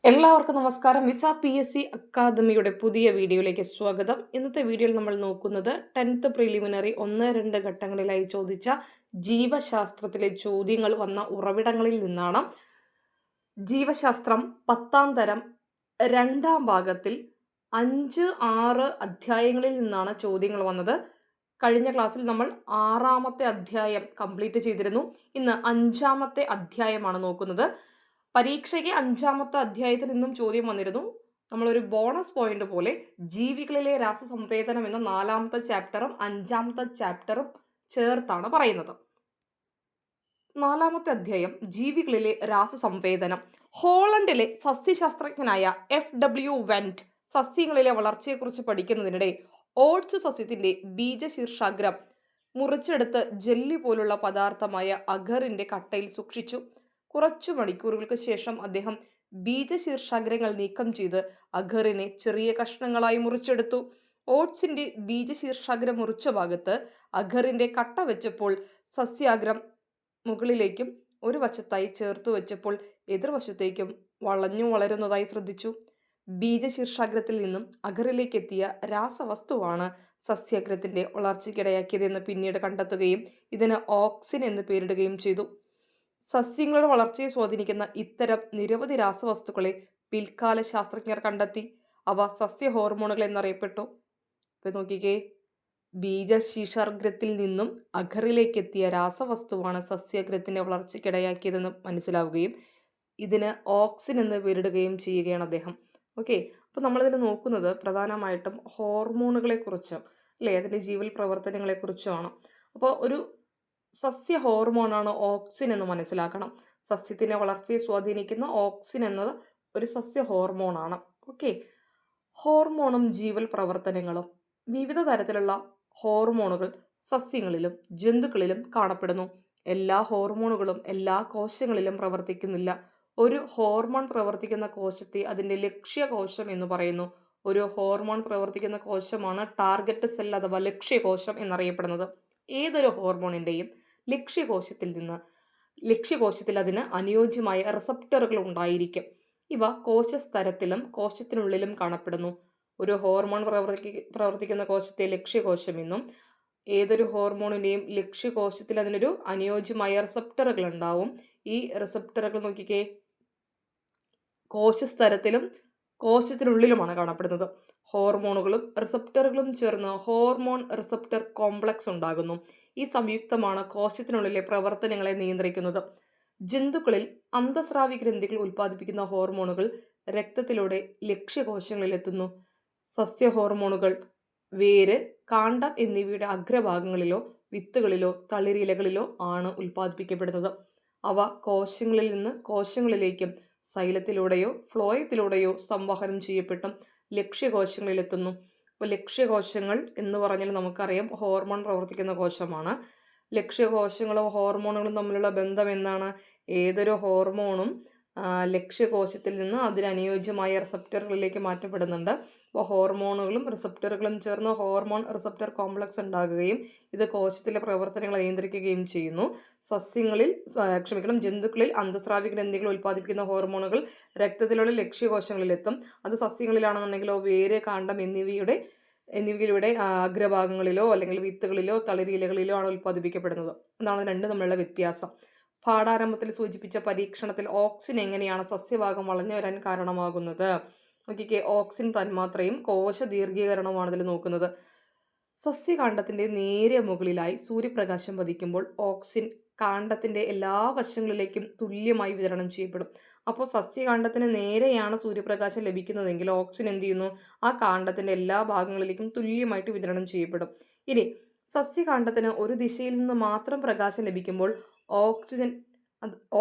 എല്ലാവർക്കും നമസ്കാരം. Visa PSC അക്കാദമിയുടെ പുതിയ വീഡിയോയിലേക്ക് സ്വാഗതം. ഇന്നത്തെ വീഡിയോയിൽ നമ്മൾ നോക്കുന്നത് 10th പ്രിലിമിനറി 1-2 ഘട്ടങ്ങളിലായി ചോദിച്ച ജീവശാസ്ത്രത്തിലെ ചോദ്യങ്ങൾ വന്ന ഉറവിടങ്ങളിൽ നിന്നാണ്. ജീവശാസ്ത്രം 10ാം തരം 2ാം ഭാഗത്തിൽ 5-6 അധ്യായങ്ങളിൽ നിന്നാണ് ചോദ്യങ്ങൾ വന്നത്. കഴിഞ്ഞ ക്ലാസ്സിൽ നമ്മൾ 6ാമത്തെ അധ്യായം കംപ്ലീറ്റ് ചെയ്തിരുന്നു. ഇന്ന് 5ാമത്തെ അധ്യായമാണ് നോക്കുന്നത്. പരീക്ഷയ്ക്ക് 5ാമത്തെ അധ്യായത്തിൽ നിന്നും ചോദ്യം വന്നിരുന്നു. നമ്മളൊരു ബോണസ് പോയിന്റ് പോലെ ജീവികളിലെ രാസസംവേദനം എന്ന 4ാമത്തെ ചാപ്റ്ററും 5ാമത്തെ ചാപ്റ്ററും ചേർത്താണ് പറയുന്നത്. 4ാമത്തെ അധ്യായം ജീവികളിലെ രാസസംവേദനം. ഹോളണ്ടിലെ സസ്യശാസ്ത്രജ്ഞനായ FW വെന്റ് സസ്യങ്ങളിലെ വളർച്ചയെക്കുറിച്ച് പഠിക്കുന്നതിനിടെ ഓട്സ് സസ്യത്തിന്റെ ബീജശീർഷാഗ്രം മുറിച്ചെടുത്ത് ജെല്ലി പോലുള്ള പദാർത്ഥമായ അഗറിന്റെ കട്ടയിൽ സൂക്ഷിച്ചു. കുറച്ചു മണിക്കൂറുകൾക്ക് ശേഷം അദ്ദേഹം ബീജശീർഷാഗ്രങ്ങൾ നീക്കം ചെയ്ത് അഗറിനെ ചെറിയ കഷ്ണങ്ങളായി മുറിച്ചെടുത്തു. ഓട്സിന്റെ ബീജശീർഷാഗ്രം മുറിച്ച ഭാഗത്ത് അഗറിന്റെ കട്ട വെച്ചപ്പോൾ സസ്യാഗ്രം മുകളിലേക്കും ഒരു വശത്തായി ചേർത്ത് വെച്ചപ്പോൾ എതിർവശത്തേക്കും വളഞ്ഞു വളരുന്നതായി ശ്രദ്ധിച്ചു. ബീജശീർഷാഗ്രത്തിൽ നിന്നും അഗറിലേക്ക് എത്തിയ രാസവസ്തുവാണ് സസ്യാഗ്രത്തിന്റെ വളർച്ചയ്ക്കിടയാക്കിയതെന്ന് പിന്നീട് കണ്ടെത്തുകയും ഇതിന് ഓക്സിൻ എന്ന് പേരിടുകയും ചെയ്തു. സസ്യങ്ങളുടെ വളർച്ചയെ സ്വാധീനിക്കുന്ന ഇത്തരം നിരവധി രാസവസ്തുക്കളെ പിൽക്കാല ശാസ്ത്രജ്ഞർ കണ്ടെത്തി. അവ സസ്യ ഹോർമോണുകൾ എന്നറിയപ്പെട്ടു. ഇപ്പം നോക്കിക്കേ, ബീജശീർഷാഗ്രത്തിൽ നിന്നും അഗറിലേക്ക് എത്തിയ രാസവസ്തുവാണ് സസ്യാഗ്രത്തിന്റെ വളർച്ചയ്ക്കിടയാക്കിയതെന്ന് മനസ്സിലാവുകയും ഇതിന് ഓക്സിൻ എന്ന് പേരിടുകയും ചെയ്യുകയാണ് അദ്ദേഹം. ഓക്കെ, അപ്പോൾ നമ്മളിതിൽ നോക്കുന്നത് പ്രധാനമായിട്ടും ഹോർമോണുകളെ കുറിച്ചും അല്ലേ, അതിൻ്റെ ജീവൽ പ്രവർത്തനങ്ങളെക്കുറിച്ചുമാണ്. അപ്പോൾ ഒരു സസ്യ ഹോർമോണാണ് ഓക്സിൻ എന്ന് മനസ്സിലാക്കണം. സസ്യത്തിൻ്റെ വളർച്ചയെ സ്വാധീനിക്കുന്ന ഓക്സിൻ എന്നത് ഒരു സസ്യ ഹോർമോണാണ്. ഓക്കെ, ഹോർമോണും ജീവൽ പ്രവർത്തനങ്ങളും. വിവിധ തരത്തിലുള്ള ഹോർമോണുകൾ സസ്യങ്ങളിലും ജന്തുക്കളിലും കാണപ്പെടുന്നു. എല്ലാ ഹോർമോണുകളും എല്ലാ കോശങ്ങളിലും പ്രവർത്തിക്കുന്നില്ല. ഒരു ഹോർമോൺ പ്രവർത്തിക്കുന്ന കോശത്തെ അതിൻ്റെ ലക്ഷ്യകോശം എന്ന് പറയുന്നു. ഒരു ഹോർമോൺ പ്രവർത്തിക്കുന്ന കോശമാണ് ടാർഗറ്റ് സെൽ അഥവാ ലക്ഷ്യകോശം എന്നറിയപ്പെടുന്നത്. ഏതൊരു ഹോർമോണിൻ്റെയും ലക്ഷ്യകോശത്തിൽ അതിന് അനുയോജ്യമായ റിസപ്റ്ററുകൾ ഉണ്ടായിരിക്കും. ഇവ കോശസ്തരത്തിലും കോശത്തിനുള്ളിലും കാണപ്പെടുന്നു. ഒരു ഹോർമോൺ പ്രവർത്തിക്കുന്ന കോശത്തെ ലക്ഷ്യകോശം എന്നും ഏതൊരു ഹോർമോണിൻ്റെയും ലക്ഷ്യകോശത്തിൽ അതിനൊരു അനുയോജ്യമായ റിസപ്റ്ററുകൾ ഉണ്ടാവും. ഈ റിസപ്റ്ററുകൾ നോക്കിക്കേ, കോശസ്തരത്തിലും കോശത്തിനുള്ളിലുമാണ് കാണപ്പെടുന്നത്. ഹോർമോണുകളും റിസപ്റ്ററുകളും ചേർന്ന് ഹോർമോൺ റിസപ്റ്റർ കോംപ്ലക്സ് ഉണ്ടാകുന്നു. ഈ സംയുക്തമാണ് കോശത്തിനുള്ളിലെ പ്രവർത്തനങ്ങളെ നിയന്ത്രിക്കുന്നത്. ജന്തുക്കളിൽ അന്തസ്രാവി ഗ്രന്ഥികൾ ഉൽപ്പാദിപ്പിക്കുന്ന ഹോർമോണുകൾ രക്തത്തിലൂടെ ലക്ഷ്യകോശങ്ങളിലെത്തുന്നു. സസ്യ ഹോർമോണുകൾ വേര്, കാണ്ഡം എന്നിവയുടെ അഗ്രഭാഗങ്ങളിലോ വിത്തുകളിലോ തളിരിലകളിലോ ആണ് ഉൽപ്പാദിപ്പിക്കപ്പെടുന്നത്. അവ കോശങ്ങളിൽ നിന്ന് കോശങ്ങളിലേക്കും സൈലത്തിലൂടെയോ ഫ്ലോയത്തിലൂടെയോ സംവഹനം ചെയ്യപ്പെട്ടും ലക്ഷ്യകോശങ്ങളിലെത്തുന്നു. അപ്പോൾ ലക്ഷ്യകോശങ്ങൾ എന്ന് പറഞ്ഞാൽ നമുക്കറിയാം ഹോർമോൺ പ്രവർത്തിക്കുന്ന കോശമാണ്. ലക്ഷ്യകോശങ്ങളും ഹോർമോണുകളും തമ്മിലുള്ള ബന്ധം എന്താണ്? ഏതൊരു ഹോർമോണും ലക്ഷ്യകോശത്തിൽ നിന്ന് അതിനനുയോജ്യമായ റിസപ്റ്ററുകളിലേക്ക് മാറ്റപ്പെടുന്നുണ്ട്. അപ്പോൾ ഹോർമോണുകളും റിസപ്റ്ററുകളും ചേർന്ന് ഹോർമോൺ റിസപ്റ്റർ കോംപ്ലക്സ് ഉണ്ടാകുകയും ഇത് കോശത്തിലെ പ്രവർത്തനങ്ങളെ നിയന്ത്രിക്കുകയും ചെയ്യുന്നു. ജന്തുക്കളിൽ അന്തസ്രാവി ഗ്രന്ഥികൾ ഉൽപ്പാദിപ്പിക്കുന്ന ഹോർമോണുകൾ രക്തത്തിലുള്ള ലക്ഷ്യകോശങ്ങളിലെത്തും. അത് സസ്യങ്ങളിലാണെന്നുണ്ടെങ്കിലോ വേര്, കാണ്ഡം എന്നിവയിലൂടെ അഗ്രഭാഗങ്ങളിലോ അല്ലെങ്കിൽ വിത്തുകളിലോ തളിരിലകളിലോ ആണ് ഉൽപ്പാദിപ്പിക്കപ്പെടുന്നത്. അതാണ് രണ്ടും തമ്മിലുള്ള വ്യത്യാസം. പാഠാരംഭത്തിൽ സൂചിപ്പിച്ച പരീക്ഷണത്തിൽ ഓക്സിൻ എങ്ങനെയാണ് സസ്യഭാഗം വളഞ്ഞു വരാൻ കാരണമാകുന്നത്? നോക്കിക്കേ, ഓക്സിൻ തന്മാത്രയും കോശ ദീർഘീകരണവുമാണ് ഇതിൽ നോക്കുന്നത്. സസ്യകാണ്ഡത്തിൻ്റെ നേരെ മുകളിലായി സൂര്യപ്രകാശം പതിക്കുമ്പോൾ ഓക്സിൻ കാണ്ഡത്തിൻ്റെ എല്ലാ വശങ്ങളിലേക്കും തുല്യമായി വിതരണം ചെയ്യപ്പെടും. അപ്പോൾ സസ്യകാണ്ഡത്തിന് നേരെയാണ് സൂര്യപ്രകാശം ലഭിക്കുന്നതെങ്കിൽ ഓക്സിൻ എന്ത് ചെയ്യുന്നു? ആ കാണ്ഡത്തിൻ്റെ എല്ലാ ഭാഗങ്ങളിലേക്കും തുല്യമായിട്ട് വിതരണം ചെയ്യപ്പെടും. ഇനി സസ്യകാണ്ഡത്തിന് ഒരു ദിശയിൽ നിന്ന് മാത്രം പ്രകാശം ലഭിക്കുമ്പോൾ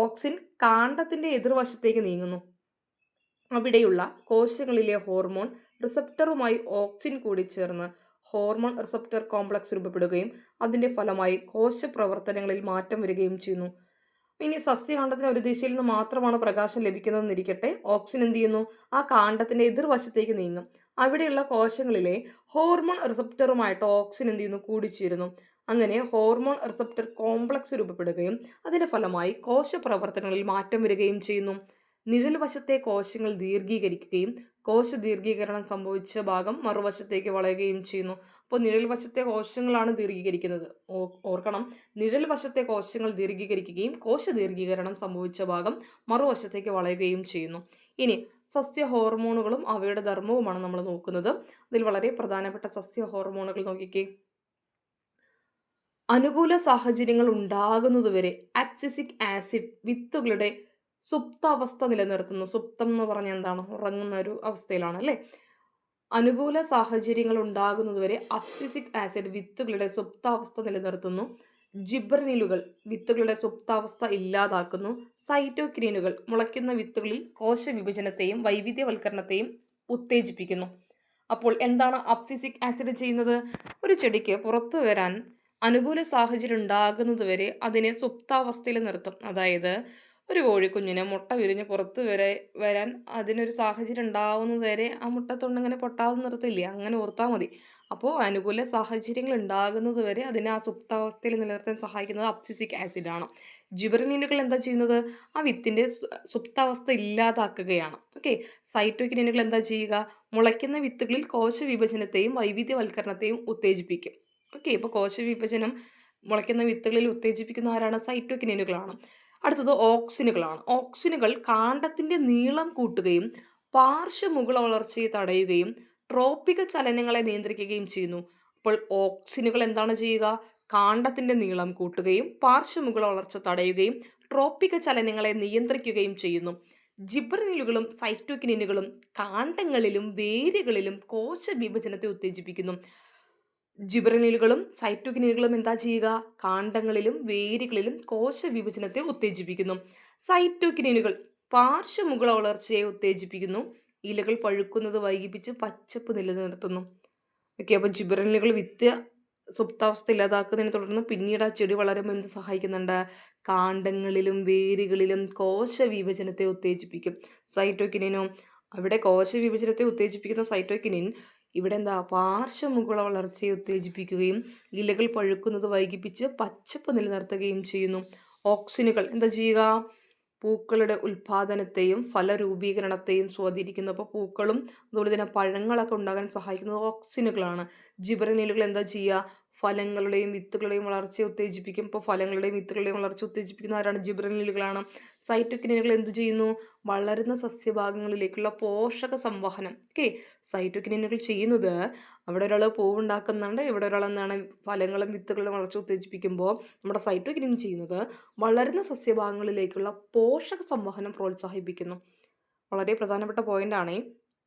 ഓക്സിൻ കാണ്ഡത്തിൻ്റെ എതിർവശത്തേക്ക് നീങ്ങുന്നു. അവിടെയുള്ള കോശങ്ങളിലെ ഹോർമോൺ റിസപ്റ്ററുമായി ഓക്സിൻ കൂടി ചേർന്ന് ഹോർമോൺ റിസപ്റ്റർ കോംപ്ലക്സ് രൂപപ്പെടുകയും അതിൻ്റെ ഫലമായി കോശപ്രവർത്തനങ്ങളിൽ മാറ്റം വരികയും ചെയ്യുന്നു. ഇനി സസ്യകാണ്ഡത്തിന് ഒരു ദിശയിൽ നിന്ന് മാത്രമാണ് പ്രകാശം ലഭിക്കുന്നതെന്നിരിക്കട്ടെ, ഓക്സിൻ എന്ത് ചെയ്യുന്നു? ആ കാണ്ഡത്തിൻ്റെ എതിർവശത്തേക്ക് നീങ്ങും. അവിടെയുള്ള കോശങ്ങളിലെ ഹോർമോൺ റിസപ്റ്ററുമായിട്ട് ഓക്സിൻ എന്ത് ചെയ്യുന്നു? കൂടിച്ചേരുന്നു. അങ്ങനെ ഹോർമോൺ റിസപ്റ്റർ കോംപ്ലക്സ് രൂപപ്പെടുകയും അതിൻ്റെ ഫലമായി കോശപ്രവർത്തനങ്ങളിൽ മാറ്റം വരികയും ചെയ്യുന്നു. നിഴൽ വശത്തെ കോശങ്ങൾ ദീർഘീകരിക്കുകയും കോശ ദീർഘീകരണം സംഭവിച്ച ഭാഗം മറുവശത്തേക്ക് വളയുകയും ചെയ്യുന്നു. അപ്പോൾ നിഴൽ വശത്തെ കോശങ്ങളാണ് ദീർഘീകരിക്കുന്നത്. ഓർക്കണം, നിഴൽ വശത്തെ കോശങ്ങൾ ദീർഘീകരിക്കുകയും കോശ ദീർഘീകരണം സംഭവിച്ച ഭാഗം മറുവശത്തേക്ക് വളയുകയും ചെയ്യുന്നു. ഇനി സസ്യ ഹോർമോണുകളും അവയുടെ ധർമ്മവുമാണ് നമ്മൾ നോക്കുന്നത്. അതിൽ വളരെ പ്രധാനപ്പെട്ട സസ്യ ഹോർമോണുകൾ നോക്കിക്കേ. അനുകൂല സാഹചര്യങ്ങൾ ഉണ്ടാകുന്നതുവരെ അബ്സിസിക് ആസിഡ് വിത്തുകളുടെ സുപ്താവസ്ഥ നിലനിർത്തുന്നു. സുപ്തം എന്ന് പറഞ്ഞാൽ എന്താണ്? ഉറങ്ങുന്ന ഒരു അവസ്ഥയിലാണ് അല്ലേ. അനുകൂല സാഹചര്യങ്ങൾ ഉണ്ടാകുന്നതുവരെ അബ്സിസിക് ആസിഡ് വിത്തുകളുടെ സുപ്താവസ്ഥ നിലനിർത്തുന്നു. ജിബ്രനിലുകൾ വിത്തുകളുടെ സുപ്താവസ്ഥ ഇല്ലാതാക്കുന്നു. സൈറ്റോകിനിനുകൾ മുളയ്ക്കുന്ന വിത്തുകളിൽ കോശ വിഭജനത്തെയും വൈവിധ്യവൽക്കരണത്തെയും ഉത്തേജിപ്പിക്കുന്നു. അപ്പോൾ എന്താണ് അബ്സിസിക് ആസിഡ് ചെയ്യുന്നത്? ഒരു ചെടിക്ക് പുറത്തു വരാൻ അനുകൂല സാഹചര്യം ഉണ്ടാകുന്നതുവരെ അതിനെ സുപ്താവസ്ഥയിൽ നിർത്തും. അതായത് ഒരു കോഴിക്കുഞ്ഞിന് മുട്ട വിരിഞ്ഞ് പുറത്ത് വരാൻ അതിനൊരു സാഹചര്യം ഉണ്ടാവുന്നതുവരെ ആ മുട്ടത്തൊണ്ടിങ്ങനെ പൊട്ടാതെ നിർത്തില്ലേ, അങ്ങനെ ഓർത്താൽ മതി. അപ്പോൾ അനുകൂല സാഹചര്യങ്ങൾ ഉണ്ടാകുന്നത് വരെ അതിനെ ആ സുപ്താവസ്ഥയിൽ നിലനിർത്താൻ സഹായിക്കുന്നത് അബ്സിസിക് ആസിഡാണ്. ജിബറലിനുകൾ എന്താ ചെയ്യുന്നത്? ആ വിത്തിൻ്റെ സുപ്താവസ്ഥ ഇല്ലാതാക്കുകയാണ്. ഓക്കെ. സൈറ്റോകിനിനുകൾ എന്താ ചെയ്യുക? മുളയ്ക്കുന്ന വിത്തുകളിൽ കോശ വിഭജനത്തെയും വൈവിധ്യവൽക്കരണത്തെയും ഉത്തേജിപ്പിക്കും. ഓക്കെ. ഇപ്പോൾ കോശ വിഭജനം മുളയ്ക്കുന്ന വിത്തുകളിൽ ഉത്തേജിപ്പിക്കുന്ന ആരാണ്? സൈറ്റോകിനിനുകളാണ്. അടുത്തത് ഓക്സിനുകളാണ്. ഓക്സിനുകൾ കാണ്ഡത്തിൻ്റെ നീളം കൂട്ടുകയും പാർശ്വമുകുള വളർച്ചയെ തടയുകയും ട്രോപ്പിക ചലനങ്ങളെ നിയന്ത്രിക്കുകയും ചെയ്യുന്നു. അപ്പോൾ ഓക്സിനുകൾ എന്താണ് ചെയ്യുക? കാണ്ഡത്തിൻ്റെ നീളം കൂട്ടുകയും പാർശ്വമുകുള വളർച്ച തടയുകയും ട്രോപ്പിക ചലനങ്ങളെ നിയന്ത്രിക്കുകയും ചെയ്യുന്നു. ജിബ്രനിലുകളും സൈറ്റോകിനിനുകളും കാണ്ഡങ്ങളിലും വേരുകളിലും കോശ വിഭജനത്തെ ഉത്തേജിപ്പിക്കുന്നു. ജിബ്രനിലുകളും സൈറ്റോകിനുകളും എന്താ ചെയ്യുക? കാണ്ഡങ്ങളിലും വേരുകളിലും കോശ വിഭജനത്തെ ഉത്തേജിപ്പിക്കുന്നു. സൈറ്റോകിനുകൾ പാർശ്വമുകുള വളർച്ചയെ ഉത്തേജിപ്പിക്കുന്നു. ഇലകൾ പഴുക്കുന്നത് വൈകിപ്പിച്ച് പച്ചപ്പ് നിലനിർത്തുന്നു. ഓക്കെ. അപ്പോൾ ജിബ്രനിലുകൾ വിത്ത് സുപ്താവസ്ഥ ഇല്ലാതാക്കുന്നതിനെ തുടർന്ന് പിന്നീട് ആ ചെടി വളരുമ്പോൾ എന്ത് സഹായിക്കുന്നുണ്ട്? കാണ്ഡങ്ങളിലും വേരുകളിലും കോശ വിഭജനത്തെ ഉത്തേജിപ്പിക്കും. സൈറ്റോകിനിനോ? അവിടെ കോശ വിഭജനത്തെ ഉത്തേജിപ്പിക്കുന്ന സൈറ്റോകിനിൻ ഇവിടെ എന്താ? പാർശ്വമുകുള വളർച്ചയെ ഉത്തേജിപ്പിക്കുകയും ഇലകൾ പഴുക്കുന്നത് വൈകിപ്പിച്ച് പച്ചപ്പ് നിലനിർത്തുകയും ചെയ്യുന്നു. ഓക്സിനുകൾ എന്താ ചെയ്യുക? പൂക്കളുടെ ഉൽപാദനത്തെയും ഫലരൂപീകരണത്തെയും സ്വാധീനിക്കുന്നു. അപ്പോൾ പൂക്കളും അതുപോലെ തന്നെ പഴങ്ങളൊക്കെ ഉണ്ടാകാൻ സഹായിക്കുന്നത് ഓക്സിനുകളാണ്. ജിബ്രനിലുകൾ എന്താ ചെയ്യുക? ഫലങ്ങളുടെയും വിത്തുകളുടെയും വളർച്ചയെ ഉത്തേജിപ്പിക്കും. ഇപ്പോൾ ഫലങ്ങളുടെയും വിത്തുകളുടെയും വളർച്ച ഉത്തേജിപ്പിക്കുന്ന ആരാണ്? ജിബ്രനിലുകളാണ്. സൈറ്റോകിനുകൾ എന്ത് ചെയ്യുന്നു? വളരുന്ന സസ്യഭാഗങ്ങളിലേക്കുള്ള പോഷക സംവഹനം. ഓക്കെ. സൈറ്റോകിനുകൾ ചെയ്യുന്നത്, അവിടെ ഒരാൾ പൂവുണ്ടാക്കുന്നുണ്ട്, ഇവിടെ ഒരാൾ എന്താണ് ഫലങ്ങളും വിത്തുകളുടെ വളർച്ച ഉത്തേജിപ്പിക്കുമ്പോൾ നമ്മുടെ സൈറ്റോകിനിൻ ചെയ്യുന്നത് വളരുന്ന സസ്യഭാഗങ്ങളിലേക്കുള്ള പോഷക സംവഹനം പ്രോത്സാഹിപ്പിക്കുന്നു. വളരെ പ്രധാനപ്പെട്ട പോയിന്റാണ്.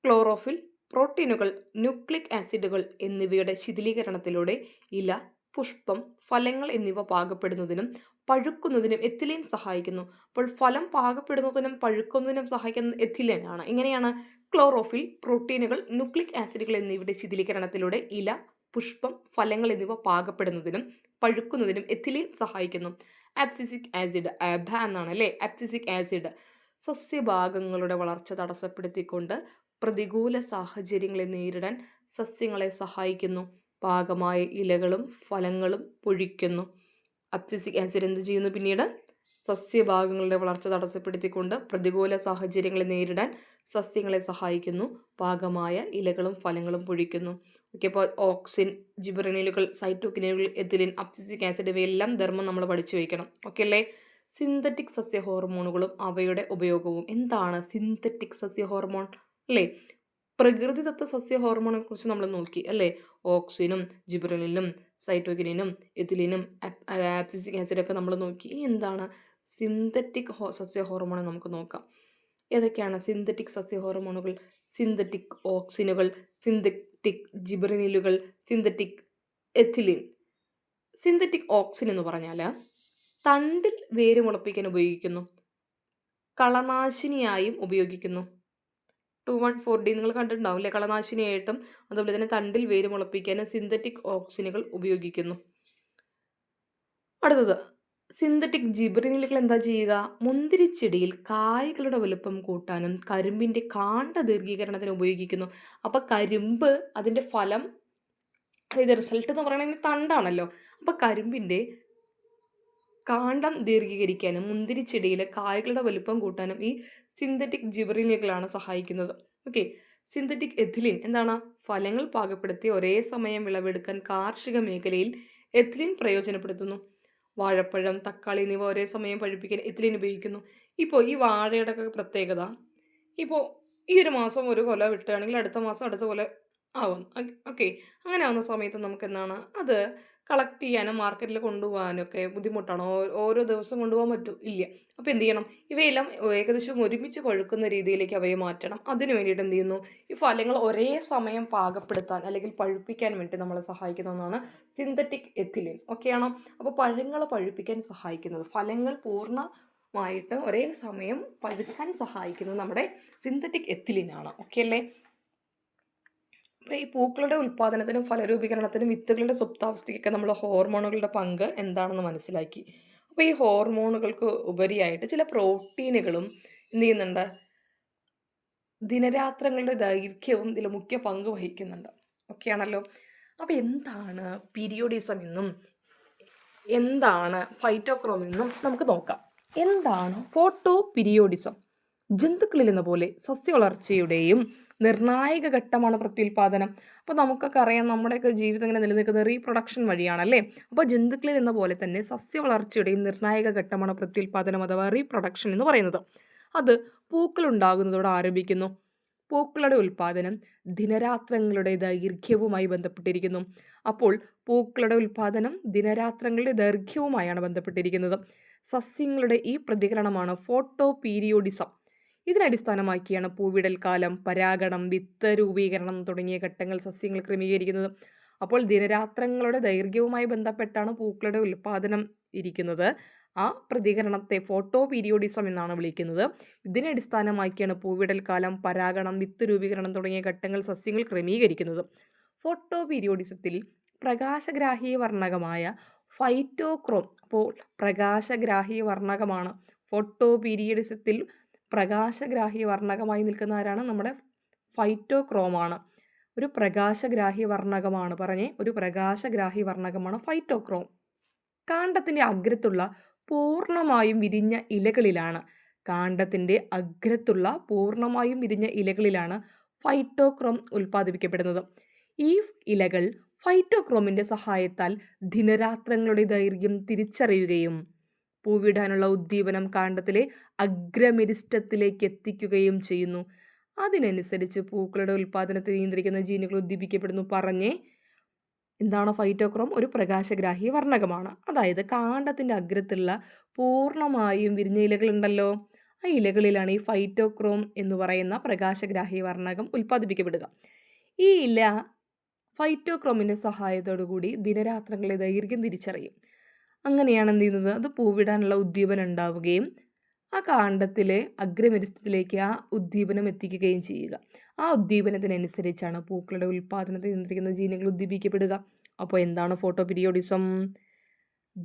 ക്ലോറോഫിൽ, പ്രോട്ടീനുകൾ, ന്യൂക്ലിക് ആസിഡുകൾ എന്നിവയുടെ ശിഥിലീകരണത്തിലൂടെ ഇല, പുഷ്പം, ഫലങ്ങൾ എന്നിവ പാകപ്പെടുന്നതിനും പഴുക്കുന്നതിനും എത്തിലീൻ സഹായിക്കുന്നു. അപ്പോൾ ഫലം പാകപ്പെടുന്നതിനും പഴുക്കുന്നതിനും സഹായിക്കുന്നത് എത്തിലീനാണ്. എങ്ങനെയാണ്? ക്ലോറോഫിൽ, പ്രോട്ടീനുകൾ, ന്യൂക്ലിക് ആസിഡുകൾ എന്നിവയുടെ ശിഥിലീകരണത്തിലൂടെ ഇല, പുഷ്പം, ഫലങ്ങൾ എന്നിവ പാകപ്പെടുന്നതിനും പഴുക്കുന്നതിനും എത്തിലീൻ സഹായിക്കുന്നു. അബ്സിസിക് ആസിഡ്, ആബ എന്നാണ് അല്ലേ. അബ്സിസിക് ആസിഡ് സസ്യഭാഗങ്ങളുടെ വളർച്ച തടസ്സപ്പെടുത്തിക്കൊണ്ട് പ്രതികൂല സാഹചര്യങ്ങളെ നേരിടാൻ സസ്യങ്ങളെ സഹായിക്കുന്നു. പാകമായ ഇലകളും ഫലങ്ങളും പൊഴിക്കുന്നു. അബ്സിസിക് ആസിഡ് എന്ത് ചെയ്യുന്നു? പിന്നീട് സസ്യഭാഗങ്ങളുടെ വളർച്ച തടസ്സപ്പെടുത്തിക്കൊണ്ട് പ്രതികൂല സാഹചര്യങ്ങളെ നേരിടാൻ സസ്യങ്ങളെ സഹായിക്കുന്നു. പാകമായ ഇലകളും ഫലങ്ങളും പൊഴിക്കുന്നു. ഓക്കെ. അപ്പോൾ ഓക്സിൻ, ജിബ്രനിലുകൾ, സൈറ്റോകിനുകൾ, എത്തിലിൻ, അബ്സിസിക് ആസിഡ് ഇവയെല്ലാം ധർമ്മം നമ്മൾ പഠിച്ചു വയ്ക്കണം. ഓക്കെ അല്ലേ. സിന്തറ്റിക് സസ്യ ഹോർമോണുകളും അവയുടെ ഉപയോഗവും. എന്താണ് സിന്തറ്റിക് സസ്യ ഹോർമോൺ അല്ലേ? പ്രകൃതിദത്ത സസ്യ ഹോർമോണെ കുറിച്ച് നമ്മൾ നോക്കി അല്ലേ. ഓക്സിനും ജിബ്രനിലും സൈറ്റോകിനും എത്തിലിനും അബ്സിസിക് ആസിഡൊക്കെ നമ്മൾ നോക്കി. ഇനി എന്താണ് സിന്തറ്റിക് സസ്യ ഹോർമോൺ? നമുക്ക് നോക്കാം. ഏതൊക്കെയാണ് സിന്തറ്റിക് സസ്യ ഹോർമോണുകൾ? സിന്തറ്റിക് ഓക്സിനുകൾ, സിന്തറ്റിക് ജിബ്രനിലുകൾ, സിന്തറ്റിക് എത്തിലിൻ. സിന്തറ്റിക് ഓക്സിൻ എന്ന് പറഞ്ഞാൽ തണ്ടിൽ വേര് മുളപ്പിക്കാൻ ഉപയോഗിക്കുന്നു. കളനാശിനിയായും ഉപയോഗിക്കുന്നു. 2,1,4-D നിങ്ങൾ കണ്ടിട്ടുണ്ടാവും അല്ലേ. കളനാശിനിയായിട്ടും അതുപോലെ തന്നെ തണ്ടിൽ വേര് മുളപ്പിക്കാൻ സിന്തറ്റിക് ഓക്സിനുകൾ ഉപയോഗിക്കുന്നു. അടുത്തത് സിന്തറ്റിക് ജിബ്രനിലുകൾ എന്താ ചെയ്യുക? മുന്തിരിച്ചെടിയിൽ കായ്കളുടെ വലുപ്പം കൂട്ടാനും കരിമ്പിൻ്റെ കാണ്ഡ ദീർഘീകരണത്തിന് ഉപയോഗിക്കുന്നു. അപ്പോൾ കരിമ്പ് അതിൻ്റെ ഫലം, അതായത് റിസൾട്ട് എന്ന് പറയുന്നത് തണ്ടാണല്ലോ. അപ്പോൾ കരിമ്പിൻ്റെ കാണ്ഡം ദീർഘീകരിക്കാനും മുന്തിരിച്ചെടിയിലെ കായ്കളുടെ വലുപ്പം കൂട്ടാനും ഈ സിന്തറ്റിക് ജിബറിനുകളാണ് സഹായിക്കുന്നത്. ഓക്കെ, സിന്തറ്റിക് എഥിലിൻ എന്താണ്? ഫലങ്ങൾ പാകപ്പെടുത്തി ഒരേ സമയം വിളവെടുക്കാൻ കാർഷിക മേഖലയിൽ എഥിലിൻ പ്രയോജനപ്പെടുത്തുന്നു. വാഴപ്പഴം, തക്കാളി എന്നിവ ഒരേ സമയം പഴുപ്പിക്കാൻ എഥിലിൻ ഉപയോഗിക്കുന്നു. ഇപ്പോൾ ഈ വാഴയുടെ ഒക്കെ പ്രത്യേകത, ഇപ്പോൾ ഈ ഒരു മാസം ഒരു കൊല വിട്ടുകയാണെങ്കിൽ അടുത്ത മാസം അടുത്ത കൊല ആവും. ഓക്കെ, അങ്ങനെ ആവുന്ന സമയത്ത് നമുക്ക് എന്താണ് അത് കളക്ട് ചെയ്യാനും മാർക്കറ്റിൽ കൊണ്ടുപോകാനും ഒക്കെ ബുദ്ധിമുട്ടാണ്. ഓരോ ദിവസം കൊണ്ടുപോകാൻ പറ്റും ഇല്ല. അപ്പോൾ എന്ത് ചെയ്യണം? ഇവയെല്ലാം ഏകദേശം ഒരുമിച്ച് പഴുക്കുന്ന രീതിയിലേക്ക് അവയെ മാറ്റണം. അതിന് വേണ്ടിയിട്ട് എന്ത് ചെയ്യുന്നു? ഈ ഫലങ്ങൾ ഒരേ സമയം പാകപ്പെടുത്താൻ അല്ലെങ്കിൽ പഴുപ്പിക്കാൻ വേണ്ടി നമ്മളെ സഹായിക്കുന്ന ഒന്നാണ് സിന്തറ്റിക് എഥിലിൻ. ഓക്കെയാണോ? അപ്പോൾ പഴങ്ങൾ പഴുപ്പിക്കാൻ സഹായിക്കുന്നത്, ഫലങ്ങൾ പൂർണ്ണമായിട്ട് ഒരേ സമയം പഴുക്കാൻ സഹായിക്കുന്നത് നമ്മുടെ സിന്തറ്റിക് എഥിലിനാണ്. ഓക്കെ അല്ലേ? അപ്പോൾ ഈ പൂക്കളുടെ ഉൽപ്പാദനത്തിനും ഫലരൂപീകരണത്തിനും വിത്തുകളുടെ സുപ്താവസ്ഥയ്ക്കൊക്കെ നമ്മൾ ഹോർമോണുകളുടെ പങ്ക് എന്താണെന്ന് മനസ്സിലാക്കി. അപ്പോൾ ഈ ഹോർമോണുകൾക്ക് ഉപരിയായിട്ട് ചില പ്രോട്ടീനുകളും എന്ത് ചെയ്യുന്നുണ്ട്? ദിനരാത്രങ്ങളുടെ ദൈർഘ്യവും ഇതിൽ മുഖ്യ പങ്ക് വഹിക്കുന്നുണ്ട്. ഓക്കെയാണല്ലോ? അപ്പോൾ എന്താണ് പീരിയോഡിസം എന്നും എന്താണ് ഫൈറ്റോക്രോം എന്നും നമുക്ക് നോക്കാം. എന്താണ് ഫോട്ടോ പീരിയോഡിസം? ജന്തുക്കളിൽ എന്ന പോലെ സസ്യവളർച്ചയുടെയും നിർണായക ഘട്ടമാണ് പ്രത്യുൽപാദനം. അപ്പോൾ നമുക്കൊക്കെ അറിയാം, നമ്മുടെയൊക്കെ ജീവിതം ഇങ്ങനെ നിലനിൽക്കുന്നത് റീപ്രൊഡക്ഷൻ വഴിയാണല്ലേ. അപ്പോൾ ജന്തുക്കളിൽ എന്ന പോലെ തന്നെ സസ്യവളർച്ചയുടെയും നിർണായക ഘട്ടമാണ് പ്രത്യുൽപാദനം അഥവാ റീപ്രൊഡക്ഷൻ എന്ന് പറയുന്നത്. അത് പൂക്കളുണ്ടാകുന്നതോടെ ആരംഭിക്കുന്നു. പൂക്കളുടെ ഉൽപ്പാദനം ദിനരാത്രങ്ങളുടെ ദൈർഘ്യവുമായി ബന്ധപ്പെട്ടിരിക്കുന്നു. അപ്പോൾ പൂക്കളുടെ ഉൽപ്പാദനം ദിനരാത്രങ്ങളുടെ ദൈർഘ്യവുമായാണ് ബന്ധപ്പെട്ടിരിക്കുന്നത്. സസ്യങ്ങളുടെ ഈ പ്രതികരണമാണ് ഫോട്ടോ പീരിയോഡിസം. ഇതിനടിസ്ഥാനമാക്കിയാണ് പൂവിടൽ കാലം, പരാഗണം, വിത്ത് രൂപീകരണം തുടങ്ങിയ ഘട്ടങ്ങൾ സസ്യങ്ങൾ ക്രമീകരിക്കുന്നത്. അപ്പോൾ ദിനരാത്രങ്ങളുടെ ദൈർഘ്യവുമായി ബന്ധപ്പെട്ടാണ് പൂക്കളുടെ ഉൽപ്പാദനം ഇരിക്കുന്നത്. ആ പ്രതികരണത്തെ ഫോട്ടോ പീരിയോഡിസം എന്നാണ് വിളിക്കുന്നത്. ഇതിനെ അടിസ്ഥാനമാക്കിയാണ് പൂവിടൽ കാലം, പരാഗണം, വിത്ത് രൂപീകരണം തുടങ്ങിയ ഘട്ടങ്ങൾ സസ്യങ്ങൾ ക്രമീകരിക്കുന്നത്. ഫോട്ടോ പീരിയോഡിസത്തിൽ പ്രകാശഗ്രാഹീയ വർണ്ണകമായ ഫൈറ്റോക്രോം, അപ്പോൾ പ്രകാശഗ്രാഹീയ വർണ്ണകമാണ് ഫോട്ടോ പീരിയോഡിസത്തിൽ പ്രകാശഗ്രാഹീയ വർണ്ണകമായി നിൽക്കുന്ന ആരാണ്? നമ്മുടെ ഫൈറ്റോക്രോമാണ്. ഒരു പ്രകാശഗ്രാഹി വർണ്ണകമാണ്. പറഞ്ഞേ, ഒരു പ്രകാശഗ്രാഹി വർണ്ണകമാണ് ഫൈറ്റോക്രോം. കാണ്ഡത്തിൻ്റെ അഗ്രത്തുള്ള പൂർണ്ണമായും വിരിഞ്ഞ ഇലകളിലാണ് ഫൈറ്റോക്രോം ഉൽപ്പാദിപ്പിക്കപ്പെടുന്നത്. ഈ ഇലകൾ ഫൈറ്റോക്രോമിൻ്റെ സഹായത്താൽ ദിനരാത്രങ്ങളുടെ ദൈർഘ്യം തിരിച്ചറിയുകയും പൂവിടാനുള്ള ഉദ്ദീപനം കാണ്ഡത്തിലെ അഗ്രമെരിസ്റ്റത്തിലേക്ക് എത്തിക്കുകയും ചെയ്യുന്നു. അതിനനുസരിച്ച് പൂക്കളുടെ ഉൽപ്പാദനത്തെ നിയന്ത്രിക്കുന്ന ജീനുകൾ ഉദ്ദീപിക്കപ്പെടുന്നു. പറഞ്ഞേ, എന്താണ് ഫൈറ്റോക്രോം? ഒരു പ്രകാശഗ്രാഹി വർണ്ണകമാണ്. അതായത് കാണ്ഡത്തിൻ്റെ അഗ്രത്തുള്ള പൂർണ്ണമായും വിരിഞ്ഞ ഇലകളുണ്ടല്ലോ, ആ ഇലകളിലാണ് ഈ ഫൈറ്റോക്രോം എന്ന് പറയുന്ന പ്രകാശഗ്രാഹി വർണ്ണകം ഉൽപ്പാദിപ്പിക്കപ്പെടുക. ഈ ഇല ഫൈറ്റോക്രോമിൻ്റെ സഹായത്തോടു കൂടി ദിനരാത്രങ്ങളുടെ ദൈർഘ്യം തിരിച്ചറിയും. അങ്ങനെയാണ് എന്ത് ചെയ്യുന്നത്? അത് പൂവിടാനുള്ള ഉദ്ദീപനം ഉണ്ടാവുകയും ആ കാണ്ഡത്തിലെ അഗ്രമെരിസ്റ്റത്തിലേക്ക് ആ ഉദ്ദീപനം എത്തിക്കുകയും ചെയ്യുക. ആ ഉദ്ദീപനത്തിനനുസരിച്ചാണ് പൂക്കളുടെ ഉൽപ്പാദനത്തെ നിയന്ത്രിക്കുന്ന ജീനുകൾ ഉദ്ദീപിക്കപ്പെടുക. അപ്പോൾ എന്താണ് ഫോട്ടോ പീരിയോഡിസം?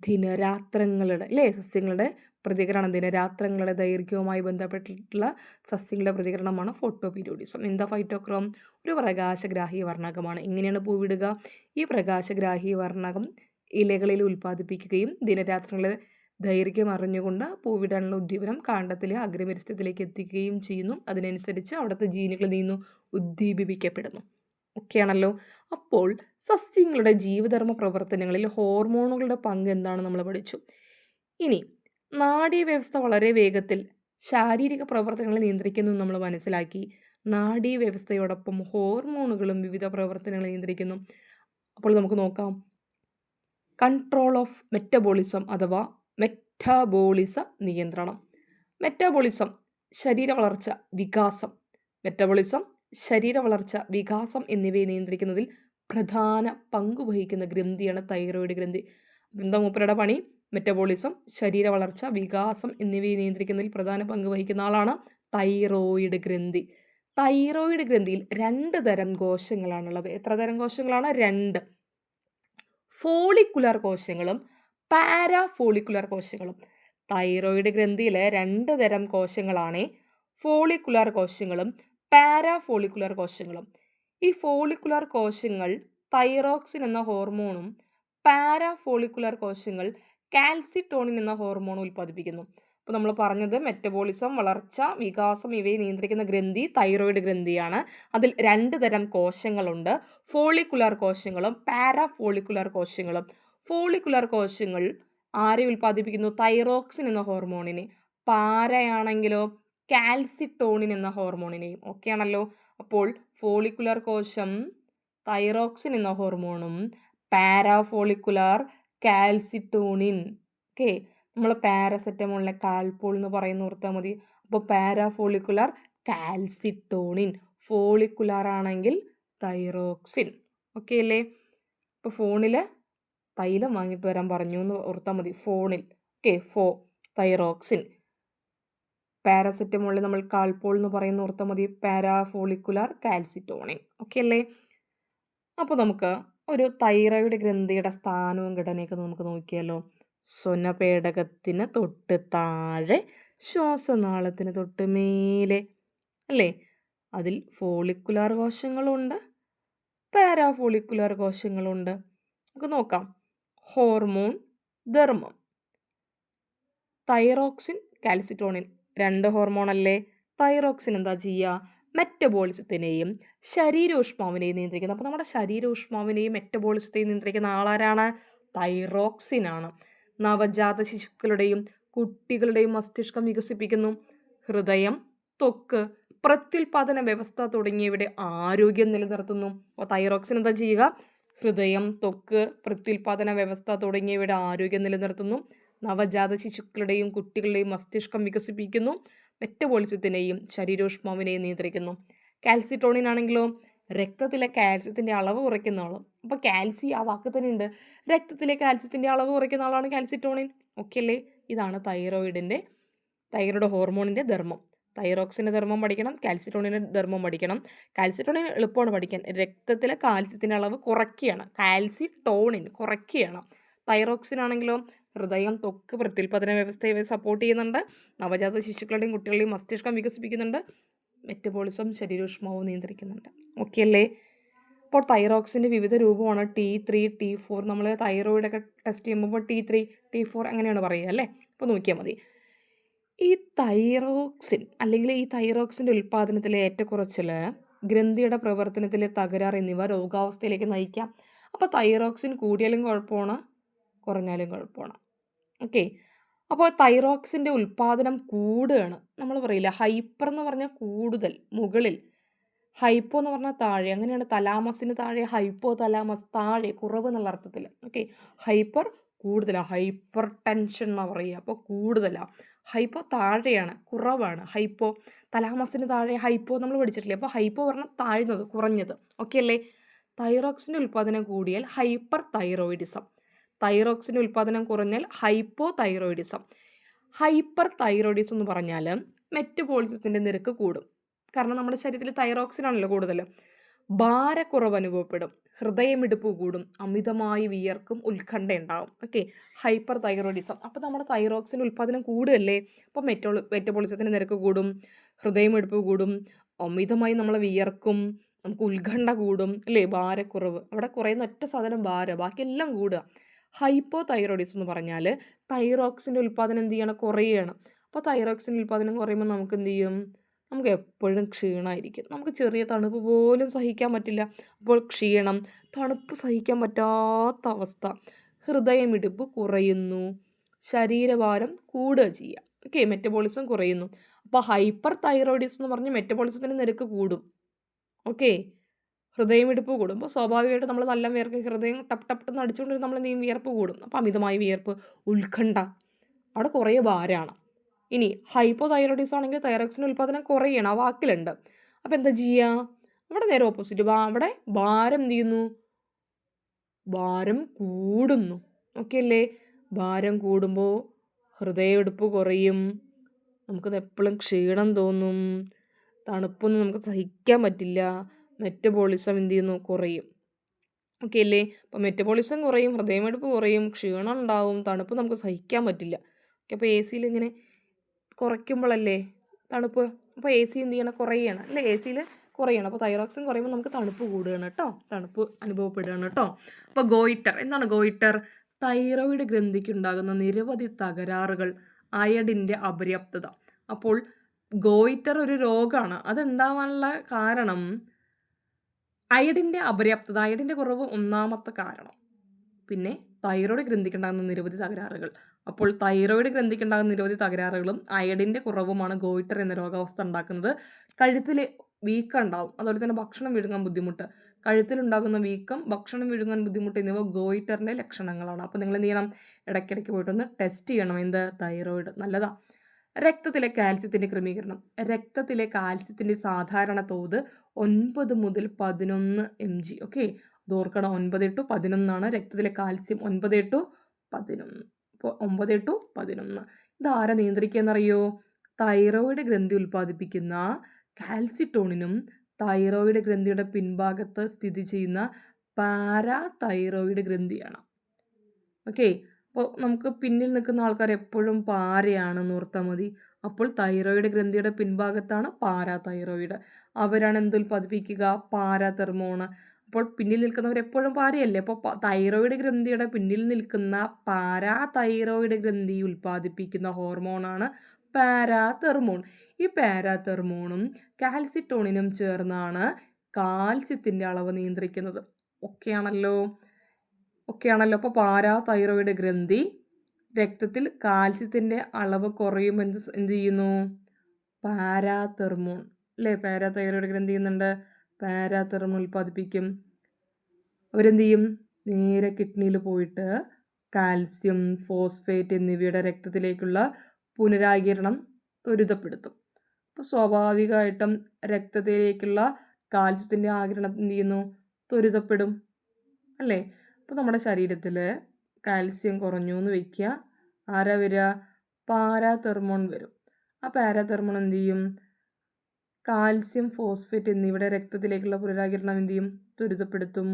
ദിനരാത്രങ്ങളുടെ സസ്യങ്ങളുടെ പ്രതികരണം, ദിനരാത്രങ്ങളുടെ ദൈർഘ്യവുമായി ബന്ധപ്പെട്ടിട്ടുള്ള സസ്യങ്ങളുടെ പ്രതികരണമാണ് ഫോട്ടോ പീരിയോഡിസം. എന്താ ഫൈറ്റോക്രോം? ഒരു പ്രകാശഗ്രാഹി വർണ്ണകമാണ്. എങ്ങനെയാണ് പൂവിടുക? ഈ പ്രകാശഗ്രാഹി വർണ്ണകം ഇലകളിൽ ഉൽപ്പാദിപ്പിക്കുകയും ദിനരാത്രങ്ങളുടെ ദൈർഘ്യം അറിഞ്ഞുകൊണ്ട് പൂവിടാനുള്ള ഉദ്ദീപനം കാണ്ഡത്തിലെ അഗ്രമെരിസ്റ്റത്തിലേക്ക് എത്തിക്കുകയും ചെയ്യുന്നു. അതിനനുസരിച്ച് അവിടുത്തെ ജീനുകൾ നീന്നു ഉദ്ദീപിക്കപ്പെടുന്നു. ഒക്കെയാണല്ലോ. അപ്പോൾ സസ്യങ്ങളുടെ ജീവധർമ്മ പ്രവർത്തനങ്ങളിൽ ഹോർമോണുകളുടെ പങ്ക് എന്താണ് നമ്മൾ പഠിച്ചു. ഇനി നാഡീവ്യവസ്ഥ വളരെ വേഗത്തിൽ ശാരീരിക പ്രവർത്തനങ്ങളെ നിയന്ത്രിക്കുന്നു നമ്മൾ മനസ്സിലാക്കി. നാഡീവ്യവസ്ഥയോടൊപ്പം ഹോർമോണുകളും വിവിധ പ്രവർത്തനങ്ങളെ നിയന്ത്രിക്കുന്നു. അപ്പോൾ നമുക്ക് നോക്കാം. കൺട്രോൾ ഓഫ് മെറ്റബോളിസം അഥവാ മെറ്റാബോളിസ നിയന്ത്രണം. മെറ്റാബോളിസം ശരീരവളർച്ച, വികാസം എന്നിവയെ നിയന്ത്രിക്കുന്നതിൽ പ്രധാന പങ്ക് വഹിക്കുന്ന ഗ്രന്ഥിയാണ് തൈറോയിഡ് ഗ്രന്ഥി. എന്താ മൂപ്പരുടെ പണി? മെറ്റബോളിസം, ശരീരവളർച്ച, വികാസം എന്നിവയെ നിയന്ത്രിക്കുന്നതിൽ പ്രധാന പങ്ക് വഹിക്കുന്ന ആളാണ് തൈറോയിഡ് ഗ്രന്ഥി. തൈറോയിഡ് ഗ്രന്ഥിയിൽ 2 തരം കോശങ്ങളാണുള്ളത്. എത്ര തരം കോശങ്ങളാണ്? 2. ഫോളിക്കുലർ കോശങ്ങളും പാരാഫോളിക്കുലർ കോശങ്ങളും. തൈറോയിഡ് ഗ്രന്ഥിയിലെ 2 തരം കോശങ്ങളാണ് ഫോളിക്കുലർ കോശങ്ങളും പാരാഫോളിക്കുലർ കോശങ്ങളും. ഈ ഫോളിക്കുലർ കോശങ്ങൾ തൈറോക്സിൻ എന്ന ഹോർമോണും പാരാഫോളിക്കുലർ കോശങ്ങൾ കാൽസിട്ടോണിൻ എന്ന ഹോർമോൺ ഉൽപ്പാദിപ്പിക്കുന്നു. അപ്പോൾ നമ്മൾ പറഞ്ഞത് മെറ്റബോളിസം, വളർച്ച, വികാസം ഇവയെ നിയന്ത്രിക്കുന്ന ഗ്രന്ഥി തൈറോയിഡ് ഗ്രന്ഥിയാണ്. അതിൽ 2 തരം കോശങ്ങളുണ്ട്, ഫോളിക്കുലർ കോശങ്ങളും പാരാഫോളിക്കുലർ കോശങ്ങളും. ഫോളിക്കുലർ കോശങ്ങൾ ആരെ ഉൽപ്പാദിപ്പിക്കുന്നു? തൈറോക്സിൻ എന്ന ഹോർമോണിനെ. പാരയാണെങ്കിലോ കാൽസിട്ടോണിൻ എന്ന ഹോർമോണിനെയും. ഓക്കെ ആണല്ലോ. അപ്പോൾ ഫോളിക്കുലർ കോശം തൈറോക്സിൻ എന്ന ഹോർമോണും പാരാഫോളിക്കുലർ കാൽസിട്ടോണിൻ. ഓക്കെ, നമ്മൾ പാരസെറ്റമോളിനെ കാൽപോൾ എന്ന് പറയുന്ന ഓർത്താൽ മതി. അപ്പോൾ പാരാഫോളിക്കുലർ കാൽസിട്ടോണിൻ, ഫോളിക്കുലർ ആണെങ്കിൽ തൈറോക്സിൻ. ഓക്കെ അല്ലേ? ഇപ്പോൾ ഫോണിൽ തൈലം വാങ്ങിയിട്ട് വരാൻ പറഞ്ഞു എന്ന് ഓർത്താൽ മതി. ഫോണിൽ ഓക്കെ, തൈറോക്സിൻ. പാരസെറ്റമോളിൽ നമ്മൾ കാൽപോൾ എന്ന് പറയുന്ന ഓർത്താൽ മതി, പാരാഫോളിക്കുലർ കാൽസിട്ടോണിൻ. ഓക്കെ അല്ലേ? അപ്പോൾ നമുക്ക് ഒരു തൈറോയിഡ് ഗ്രന്ഥിയുടെ സ്ഥാനവും ഘടനയൊക്കെ നമുക്ക് നോക്കിയാലോ. സ്വനപേടകത്തിന് തൊട്ട് താഴെ, ശ്വാസനാളത്തിന് തൊട്ട് മേലെ അല്ലേ? അതിൽ ഫോളിക്കുലർ കോശങ്ങളുണ്ട്, പാരാഫോളിക്കുലർ കോശങ്ങളുണ്ട്. നമുക്ക് നോക്കാം. ഹോർമോൺ, ധർമ്മം. തൈറോക്സിൻ, കാൽസിട്ടോണിൻ 2 ഹോർമോൺ അല്ലേ? തൈറോക്സിൻ എന്താ ചെയ്യുക? മെറ്റബോളിസത്തിനെയും ശരീരോഷ്മാവിനെയും നിയന്ത്രിക്കുന്നത്. അപ്പോൾ നമ്മുടെ ശരീരോഷ്മാവിനെയും മെറ്റബോളിസത്തെയും നിയന്ത്രിക്കുന്ന ആളാരാണ്? തൈറോക്സിനാണ്. നവജാത ശിശുക്കളുടെയും കുട്ടികളുടെയും മസ്തിഷ്കം വികസിപ്പിക്കുന്നു. ഹൃദയം, ത്വക്ക്, പ്രത്യുൽപാദന വ്യവസ്ഥ തുടങ്ങിയവയുടെ ആരോഗ്യം നിലനിർത്തുന്നു. അപ്പോൾ തൈറോക്സിൻ എന്താ ചെയ്യുക? ഹൃദയം, ത്വക്ക്, പ്രത്യുൽപാദന വ്യവസ്ഥ തുടങ്ങിയവയുടെ ആരോഗ്യം നിലനിർത്തുന്നു. നവജാത ശിശുക്കളുടെയും കുട്ടികളുടെയും മസ്തിഷ്കം വികസിപ്പിക്കുന്നു. മെറ്റബോളിസത്തിനെയും ശരീരോഷ്മാവിനെയും നിയന്ത്രിക്കുന്നു. കാൽസിട്ടോണിൻ ആണെങ്കിലോ രക്തത്തിലെ കാൽസ്യത്തിൻ്റെ അളവ് കുറയ്ക്കുന്ന ആളും. അപ്പോൾ ആ വാക്ക് തന്നെ ഉണ്ട്. രക്തത്തിലെ കാൽസ്യത്തിൻ്റെ അളവ് കുറയ്ക്കുന്ന ആളാണ് കാൽസിട്ടോണിൻ. ഓക്കെ അല്ലേ? ഇതാണ് തൈറോയ്ഡ് ഹോർമോണിൻ്റെ ധർമ്മം. തൈറോക്സിൻ്റെ ധർമ്മം പഠിക്കണം, കാൽസിട്ടോണിൻ്റെ ധർമ്മം പഠിക്കണം. കാൽസിട്ടോണിൻ എളുപ്പമാണ് പഠിക്കാൻ. രക്തത്തിലെ കാൽസ്യത്തിൻ്റെ അളവ് കുറയ്ക്കുകയാണ്. കാൽസിട്ടോണിൻ കുറയ്ക്കുകയാണ്. തൈറോക്സിൻ ആണെങ്കിലോ ഹൃദയം, ത്വക്ക്, പ്രത്യുൽപാദന വ്യവസ്ഥയെ സപ്പോർട്ട് ചെയ്യുന്നുണ്ട്. നവജാത ശിശുക്കളുടെയും കുട്ടികളുടെയും മസ്തിഷ്കം വികസിപ്പിക്കുന്നുണ്ട്. മെറ്റബോളിസം, ശരീരോഷ്മാവും നിയന്ത്രിക്കുന്നുണ്ട്. ഓക്കെ അല്ലേ? അപ്പോൾ തൈറോക്സിൻ്റെ വിവിധ രൂപമാണ് T3, T4. നമ്മൾ തൈറോയിഡൊക്കെ ടെസ്റ്റ് ചെയ്യുമ്പോൾ T3, T4 അങ്ങനെയാണ് പറയുക അല്ലേ? അപ്പോൾ നോക്കിയാൽ മതി. ഈ തൈറോക്സിൻ അല്ലെങ്കിൽ ഈ തൈറോക്സിൻ്റെ ഉൽപ്പാദനത്തിലെ ഏറ്റക്കുറച്ചിൽ, ഗ്രന്ഥിയുടെ പ്രവർത്തനത്തിലെ തകരാർ എന്നിവ രോഗാവസ്ഥയിലേക്ക് നയിക്കാം. അപ്പോൾ തൈറോക്സിൻ കൂടിയാലും കുഴപ്പമാണ്, കുറഞ്ഞാലും കുഴപ്പമാണ്. ഓക്കെ, അപ്പോൾ തൈറോക്സിൻ്റെ ഉൽപ്പാദനം കൂടുകയാണ്. നമ്മൾ പറയില്ല ഹൈപ്പർ എന്ന് പറഞ്ഞാൽ കൂടുതൽ, മുകളിൽ. ഹൈപ്പോ എന്ന് പറഞ്ഞാൽ താഴെ. അങ്ങനെയാണ് തലാമസിന് താഴെ, ഹൈപ്പോ തലാമസ് താഴെ, കുറവ് എന്നുള്ള അർത്ഥത്തിൽ. ഓക്കെ, ഹൈപ്പർ കൂടുതലാണ്, ഹൈപ്പർ ടെൻഷൻ എന്നാണ് പറയുക. അപ്പോൾ കൂടുതലാണ്. ഹൈപ്പോ താഴെയാണ്, കുറവാണ്. ഹൈപ്പോ തലാമസിന് താഴെ ഹൈപ്പോ നമ്മൾ പഠിച്ചിട്ടില്ലേ? അപ്പോൾ ഹൈപ്പോ പറഞ്ഞാൽ താഴ്ന്നത്, കുറഞ്ഞത്. ഓക്കെ അല്ലേ? തൈറോക്സിൻ്റെ ഉൽപ്പാദനം കൂടിയാൽ ഹൈപ്പർ തൈറോയിഡിസം, തൈറോക്സിൻ്റെ ഉൽപ്പാദനം കുറഞ്ഞാൽ ഹൈപ്പോ തൈറോയിഡിസം. ഹൈപ്പർ തൈറോയിഡിസം എന്ന് പറഞ്ഞാൽ മെറ്റബോളിസത്തിൻ്റെ നിരക്ക് കൂടും. കാരണം നമ്മുടെ ശരീരത്തിൽ തൈറോക്സിനാണല്ലോ കൂടുതൽ. ഭാരക്കുറവ് അനുഭവപ്പെടും, ഹൃദയമിടിപ്പ് കൂടും, അമിതമായി വിയർക്കും, ഉത്കണ്ഠ ഉണ്ടാകും. Okay, hyper thyroidism. അപ്പോൾ നമ്മുടെ തൈറോക്സിൻ്റെ ഉൽപ്പാദനം കൂടുകയല്ലേ? അപ്പോൾ മെറ്റബോളിസത്തിൻ്റെ നിരക്ക് കൂടും, ഹൃദയമിടിപ്പ് കൂടും, അമിതമായി നമ്മൾ വിയർക്കും, നമുക്ക് ഉത്കണ്ഠ കൂടും അല്ലേ? ഭാരക്കുറവ്. അവിടെ കുറയുന്ന ഒറ്റ സാധനം ഭാരം, ബാക്കിയെല്ലാം കൂടുക. ഹൈപ്പോ തൈറോയിഡിസം എന്ന് പറഞ്ഞാൽ തൈറോക്സിൻ്റെ ഉൽപ്പാദനം എന്ത് ചെയ്യണം? കുറയുകയാണ്. അപ്പോൾ തൈറോക്സിൻ്റെ ഉൽപ്പാദനം കുറയുമ്പോൾ നമുക്ക് എന്ത് ചെയ്യും? നമുക്ക് എപ്പോഴും ക്ഷീണമായിരിക്കും. നമുക്ക് ചെറിയ തണുപ്പ് പോലും സഹിക്കാൻ പറ്റില്ല. അപ്പോൾ ക്ഷീണം, തണുപ്പ് സഹിക്കാൻ പറ്റാത്ത അവസ്ഥ, ഹൃദയമിടിപ്പ് കുറയുന്നു, ശരീരഭാരം കൂടുക ചെയ്യുക. ഓക്കെ, മെറ്റബോളിസം കുറയുന്നു. അപ്പോൾ ഹൈപ്പർ തൈറോയിഡിസം എന്ന് പറഞ്ഞാൽ മെറ്റബോളിസത്തിൻ്റെ നിരക്ക് കൂടും. ഓക്കെ, ഹൃദയമിടിപ്പ് കൂടും. അപ്പോൾ സ്വാഭാവികമായിട്ട് നമ്മൾ നല്ല വിയർക്കും, ഹൃദയം ടപ്പ് ടപ്പ് എന്ന് അടിച്ചുകൊണ്ട് നമ്മൾ എന്ത് ചെയ്യും? വിയർപ്പ് കൂടും. അപ്പോൾ അമിതമായി വിയർപ്പ്, ഉത്കണ്ഠ, അവിടെ കുറേ ഭാരമാണ്. ഇനി ഹൈപ്പോ തൈറോയിഡിസം ആണെങ്കിൽ തൈറോക്സിൻ്റെ ഉൽപ്പാദനം കുറയണം, ആ വാക്കിലുണ്ട്. അപ്പോൾ എന്താ ചെയ്യുക? അവിടെ നേരെ ഓപ്പോസിറ്റ്, അവിടെ ഭാരം എന്ത് ചെയ്യുന്നു? ഭാരം കൂടുന്നു. ഓക്കെ അല്ലേ? ഭാരം കൂടുമ്പോൾ ഹൃദയമിടിപ്പ് കുറയും, നമുക്കത് എപ്പോഴും ക്ഷീണം തോന്നും, തണുപ്പൊന്നും നമുക്ക് സഹിക്കാൻ പറ്റില്ല, മെറ്റബോളിസം എന്ത് ചെയ്യുന്നു? കുറയും. ഓക്കെ അല്ലേ? അപ്പോൾ മെറ്റബോളിസം കുറയും, ഹൃദയമിടിപ്പ് കുറയും, ക്ഷീണം ഉണ്ടാവും, തണുപ്പ് നമുക്ക് സഹിക്കാൻ പറ്റില്ല. ഓക്കെ, അപ്പോൾ AC ഇങ്ങനെ കുറയ്ക്കുമ്പോഴല്ലേ തണുപ്പ്. അപ്പോൾ AC എന്ത് ചെയ്യണം? കുറയണം അല്ലേ? AC കുറയണം. അപ്പോൾ തൈറോക്സിൻ കുറയുമ്പോൾ നമുക്ക് തണുപ്പ് കൂടുകയാണ് കേട്ടോ, തണുപ്പ് അനുഭവപ്പെടുകയാണ് കേട്ടോ. അപ്പോൾ ഗോയിറ്റർ, എന്താണ് ഗോയിറ്റർ? തൈറോയിഡ് ഗ്രന്ഥിക്കുണ്ടാകുന്ന നിരവധി തകരാറുകൾ, അയഡിൻ്റെ അപര്യാപ്തത. അപ്പോൾ ഗോയിറ്റർ ഒരു രോഗമാണ്. അതുണ്ടാവാനുള്ള കാരണം അയഡിൻ്റെ അപര്യാപ്തത, അയഡിൻ്റെ കുറവ് ഒന്നാമത്തെ കാരണം. പിന്നെ തൈറോയ്ഡ് ഗ്രന്ഥിക്കുണ്ടാകുന്ന നിരവധി തകരാറുകൾ. അപ്പോൾ തൈറോയ്ഡ് ഗ്രന്ഥിക്കുണ്ടാകുന്ന നിരവധി തകരാറുകളും അയഡിൻ്റെ കുറവുമാണ് ഗോയിറ്റർ എന്ന രോഗാവസ്ഥ ഉണ്ടാക്കുന്നത്. കഴുത്തിൽ വീക്കം ഉണ്ടാവും, അതുപോലെ തന്നെ ഭക്ഷണം വിഴുങ്ങാൻ ബുദ്ധിമുട്ട്. കഴുത്തിലുണ്ടാകുന്ന വീക്കം, ഭക്ഷണം വിഴുങ്ങാൻ ബുദ്ധിമുട്ട് എന്നിവ ഗോയിറ്ററിൻ്റെ ലക്ഷണങ്ങളാണ്. അപ്പോൾ നിങ്ങൾ എന്ത് ചെയ്യണം? ഇടയ്ക്കിടയ്ക്ക് പോയിട്ടൊന്ന് ടെസ്റ്റ് ചെയ്യണം. എന്ത്? തൈറോയിഡ്. നല്ലതാ. രക്തത്തിലെ കാൽസ്യത്തിൻ്റെ ക്രമീകരണം. രക്തത്തിലെ കാൽസ്യത്തിൻ്റെ സാധാരണ തോത് 9 മുതൽ 11 mg. ഓക്കെ, അത് ഓർക്കണം. 9 to 11 രക്തത്തിലെ കാൽസ്യം. 9 to 11. അപ്പോൾ 9 to 11. ഇതാരാ നിയന്ത്രിക്കുക എന്നറിയോ? തൈറോയിഡ് ഗ്രന്ഥി ഉൽപ്പാദിപ്പിക്കുന്ന കാൽസിറ്റോണിനും തൈറോയിഡ് ഗ്രന്ഥിയുടെ പിൻഭാഗത്ത് സ്ഥിതി ചെയ്യുന്ന പാരാതൈറോയിഡ് ഗ്രന്ഥിയാണ്. ഓക്കെ, അപ്പോൾ നമുക്ക് പിന്നിൽ നിൽക്കുന്ന ആൾക്കാർ എപ്പോഴും പാരയാണെന്ന് ഓർത്താൽ മതി. അപ്പോൾ തൈറോയിഡ് ഗ്രന്ഥിയുടെ പിൻഭാഗത്താണ് പാരാതൈറോയിഡ്. അവരാണ് എന്തുൽപ്പാദിപ്പിക്കുക? പാരാതെർമോൺ. അപ്പോൾ പിന്നിൽ നിൽക്കുന്നവർ എപ്പോഴും പാരയല്ലേ. അപ്പോൾ തൈറോയിഡ് ഗ്രന്ഥിയുടെ പിന്നിൽ നിൽക്കുന്ന പാരാതൈറോയിഡ് ഗ്രന്ഥി ഉൽപ്പാദിപ്പിക്കുന്ന ഹോർമോണാണ് പാരാതെർമോൺ. ഈ പാരാതെർമോണും കാൽസിറ്റോണിനും ചേർന്നാണ് കാൽസ്യത്തിൻ്റെ അളവ് നിയന്ത്രിക്കുന്നത്. ഒക്കെയാണല്ലോ. അപ്പോൾ പാരാതൈറോയിഡ് ഗ്രന്ഥി രക്തത്തിൽ കാൽസ്യത്തിൻ്റെ അളവ് കുറയുമ്പോൾ എന്ത് ചെയ്യുന്നു? പാരാതെർമോൺ അല്ലേ, പാരാതൈറോയിഡ് ഗ്രന്ഥി ചെയ്യുന്നുണ്ട്, പാരാതെർമോൺ ഉൽപ്പാദിപ്പിക്കും. അവരെന്ത് ചെയ്യും? നേരെ കിഡ്നിയിൽ പോയിട്ട് കാൽസ്യം, ഫോസ്ഫേറ്റ് എന്നിവയുടെ രക്തത്തിലേക്കുള്ള പുനരാകിരണം ത്വരിതപ്പെടുത്തും. അപ്പോൾ സ്വാഭാവികമായിട്ടും രക്തത്തിലേക്കുള്ള കാൽസ്യത്തിൻ്റെ ആകിരണം എന്ത് ചെയ്യുന്നു? ത്വരിതപ്പെടും അല്ലേ. അപ്പോൾ നമ്മുടെ ശരീരത്തിൽ കാൽസ്യം കുറഞ്ഞു എന്ന് വയ്ക്കുക. ആരാ വരിക? പാരാതെർമോൺ വരും. ആ പാരാതെർമോൺ എന്ത് ചെയ്യും? കാൽസ്യം, ഫോസ്ഫേറ്റ് എന്നിവയുടെ രക്തത്തിലേക്കുള്ള പുനരാകിരണം എന്ത് ചെയ്യും? ത്വരിതപ്പെടുത്തും.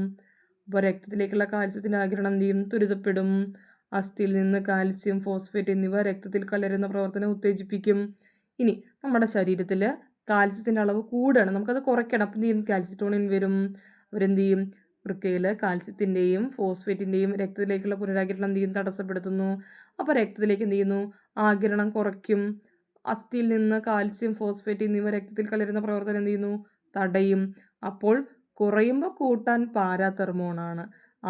അപ്പോൾ രക്തത്തിലേക്കുള്ള കാൽസ്യത്തിൻ്റെ ആകിരണം എന്ത് ചെയ്യും? ത്വരിതപ്പെടും. അസ്ഥിയിൽ നിന്ന് കാൽസ്യം, ഫോസ്ഫേറ്റ് എന്നിവ രക്തത്തിൽ കലരുന്ന പ്രവർത്തനം ഉത്തേജിപ്പിക്കും. ഇനി നമ്മുടെ ശരീരത്തിൽ കാൽസ്യത്തിൻ്റെ അളവ് കൂടുകയാണ്, നമുക്കത് കുറയ്ക്കണം. അപ്പം എന്ത് ചെയ്യും? കാൽസിറ്റോണിൻ വരും. അവരെന്ത് ചെയ്യും? വൃക്കയിൽ കാൽസ്യത്തിൻ്റെയും ഫോസ്ഫേറ്റിൻ്റെയും രക്തത്തിലേക്കുള്ള പുനരാകിരണം എന്ത് ചെയ്യും? തടസ്സപ്പെടുത്തുന്നു. അപ്പോൾ രക്തത്തിലേക്ക് എന്ത് ചെയ്യുന്നു? ആകിരണം കുറയ്ക്കും. അസ്ഥിയിൽ നിന്ന് കാൽസ്യം, ഫോസ്ഫേറ്റ് എന്നിവ രക്തത്തിൽ കലരുന്ന പ്രവർത്തനം എന്ത് ചെയ്യുന്നു? തടയും. അപ്പോൾ കുറയുമ്പോൾ കൂട്ടാൻ പാരാതെർമോണാണ്.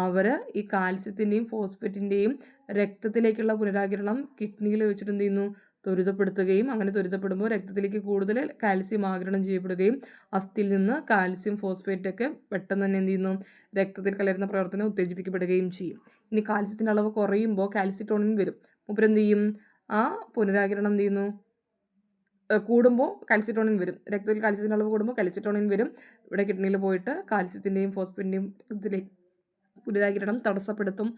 അവർ ഈ കാൽസ്യത്തിൻ്റെയും ഫോസ്ഫേറ്റിൻ്റെയും രക്തത്തിലേക്കുള്ള പുനരാകിരണം കിഡ്നിയിൽ വെച്ചിട്ട് എന്ത് ചെയ്യുന്നു? ത്വരിതപ്പെടുത്തുകയും അങ്ങനെ ത്വരിതപ്പെടുമ്പോൾ രക്തത്തിലേക്ക് കൂടുതൽ കാൽസ്യം ആഗിരണം ചെയ്യപ്പെടുകയും അസ്ഥിയിൽ നിന്ന് കാൽസ്യം, ഫോസ്ഫേറ്റൊക്കെ പെട്ടെന്ന് തന്നെ എന്ത് ചെയ്യുന്നു? രക്തത്തിൽ കലരുന്ന പ്രവർത്തനം ഉത്തേജിപ്പിക്കപ്പെടുകയും ചെയ്യും. ഇനി കാൽസ്യത്തിൻ്റെ അളവ് കുറയുമ്പോൾ കാൽസിറ്റോണിൻ വരും. മൂപ്പരെന്ത് ചെയ്യും? ആ പുനരാകിരണം എന്ത് ചെയ്യുന്നു? കൂടുമ്പോൾ കാൽസിറ്റോണിൻ വരും. രക്തത്തിൽ കാൽസ്യത്തിൻ്റെ അളവ് കൂടുമ്പോൾ കാൽസിറ്റോണിൻ വരും. ഇവിടെ കിഡ്നിയിൽ പോയിട്ട് കാൽസ്യത്തിൻ്റെയും ഫോസ്ഫേറ്റിൻ്റെയും രക്തത്തിലേക്ക് പുനരാകിരണം തടസ്സപ്പെടുത്തും.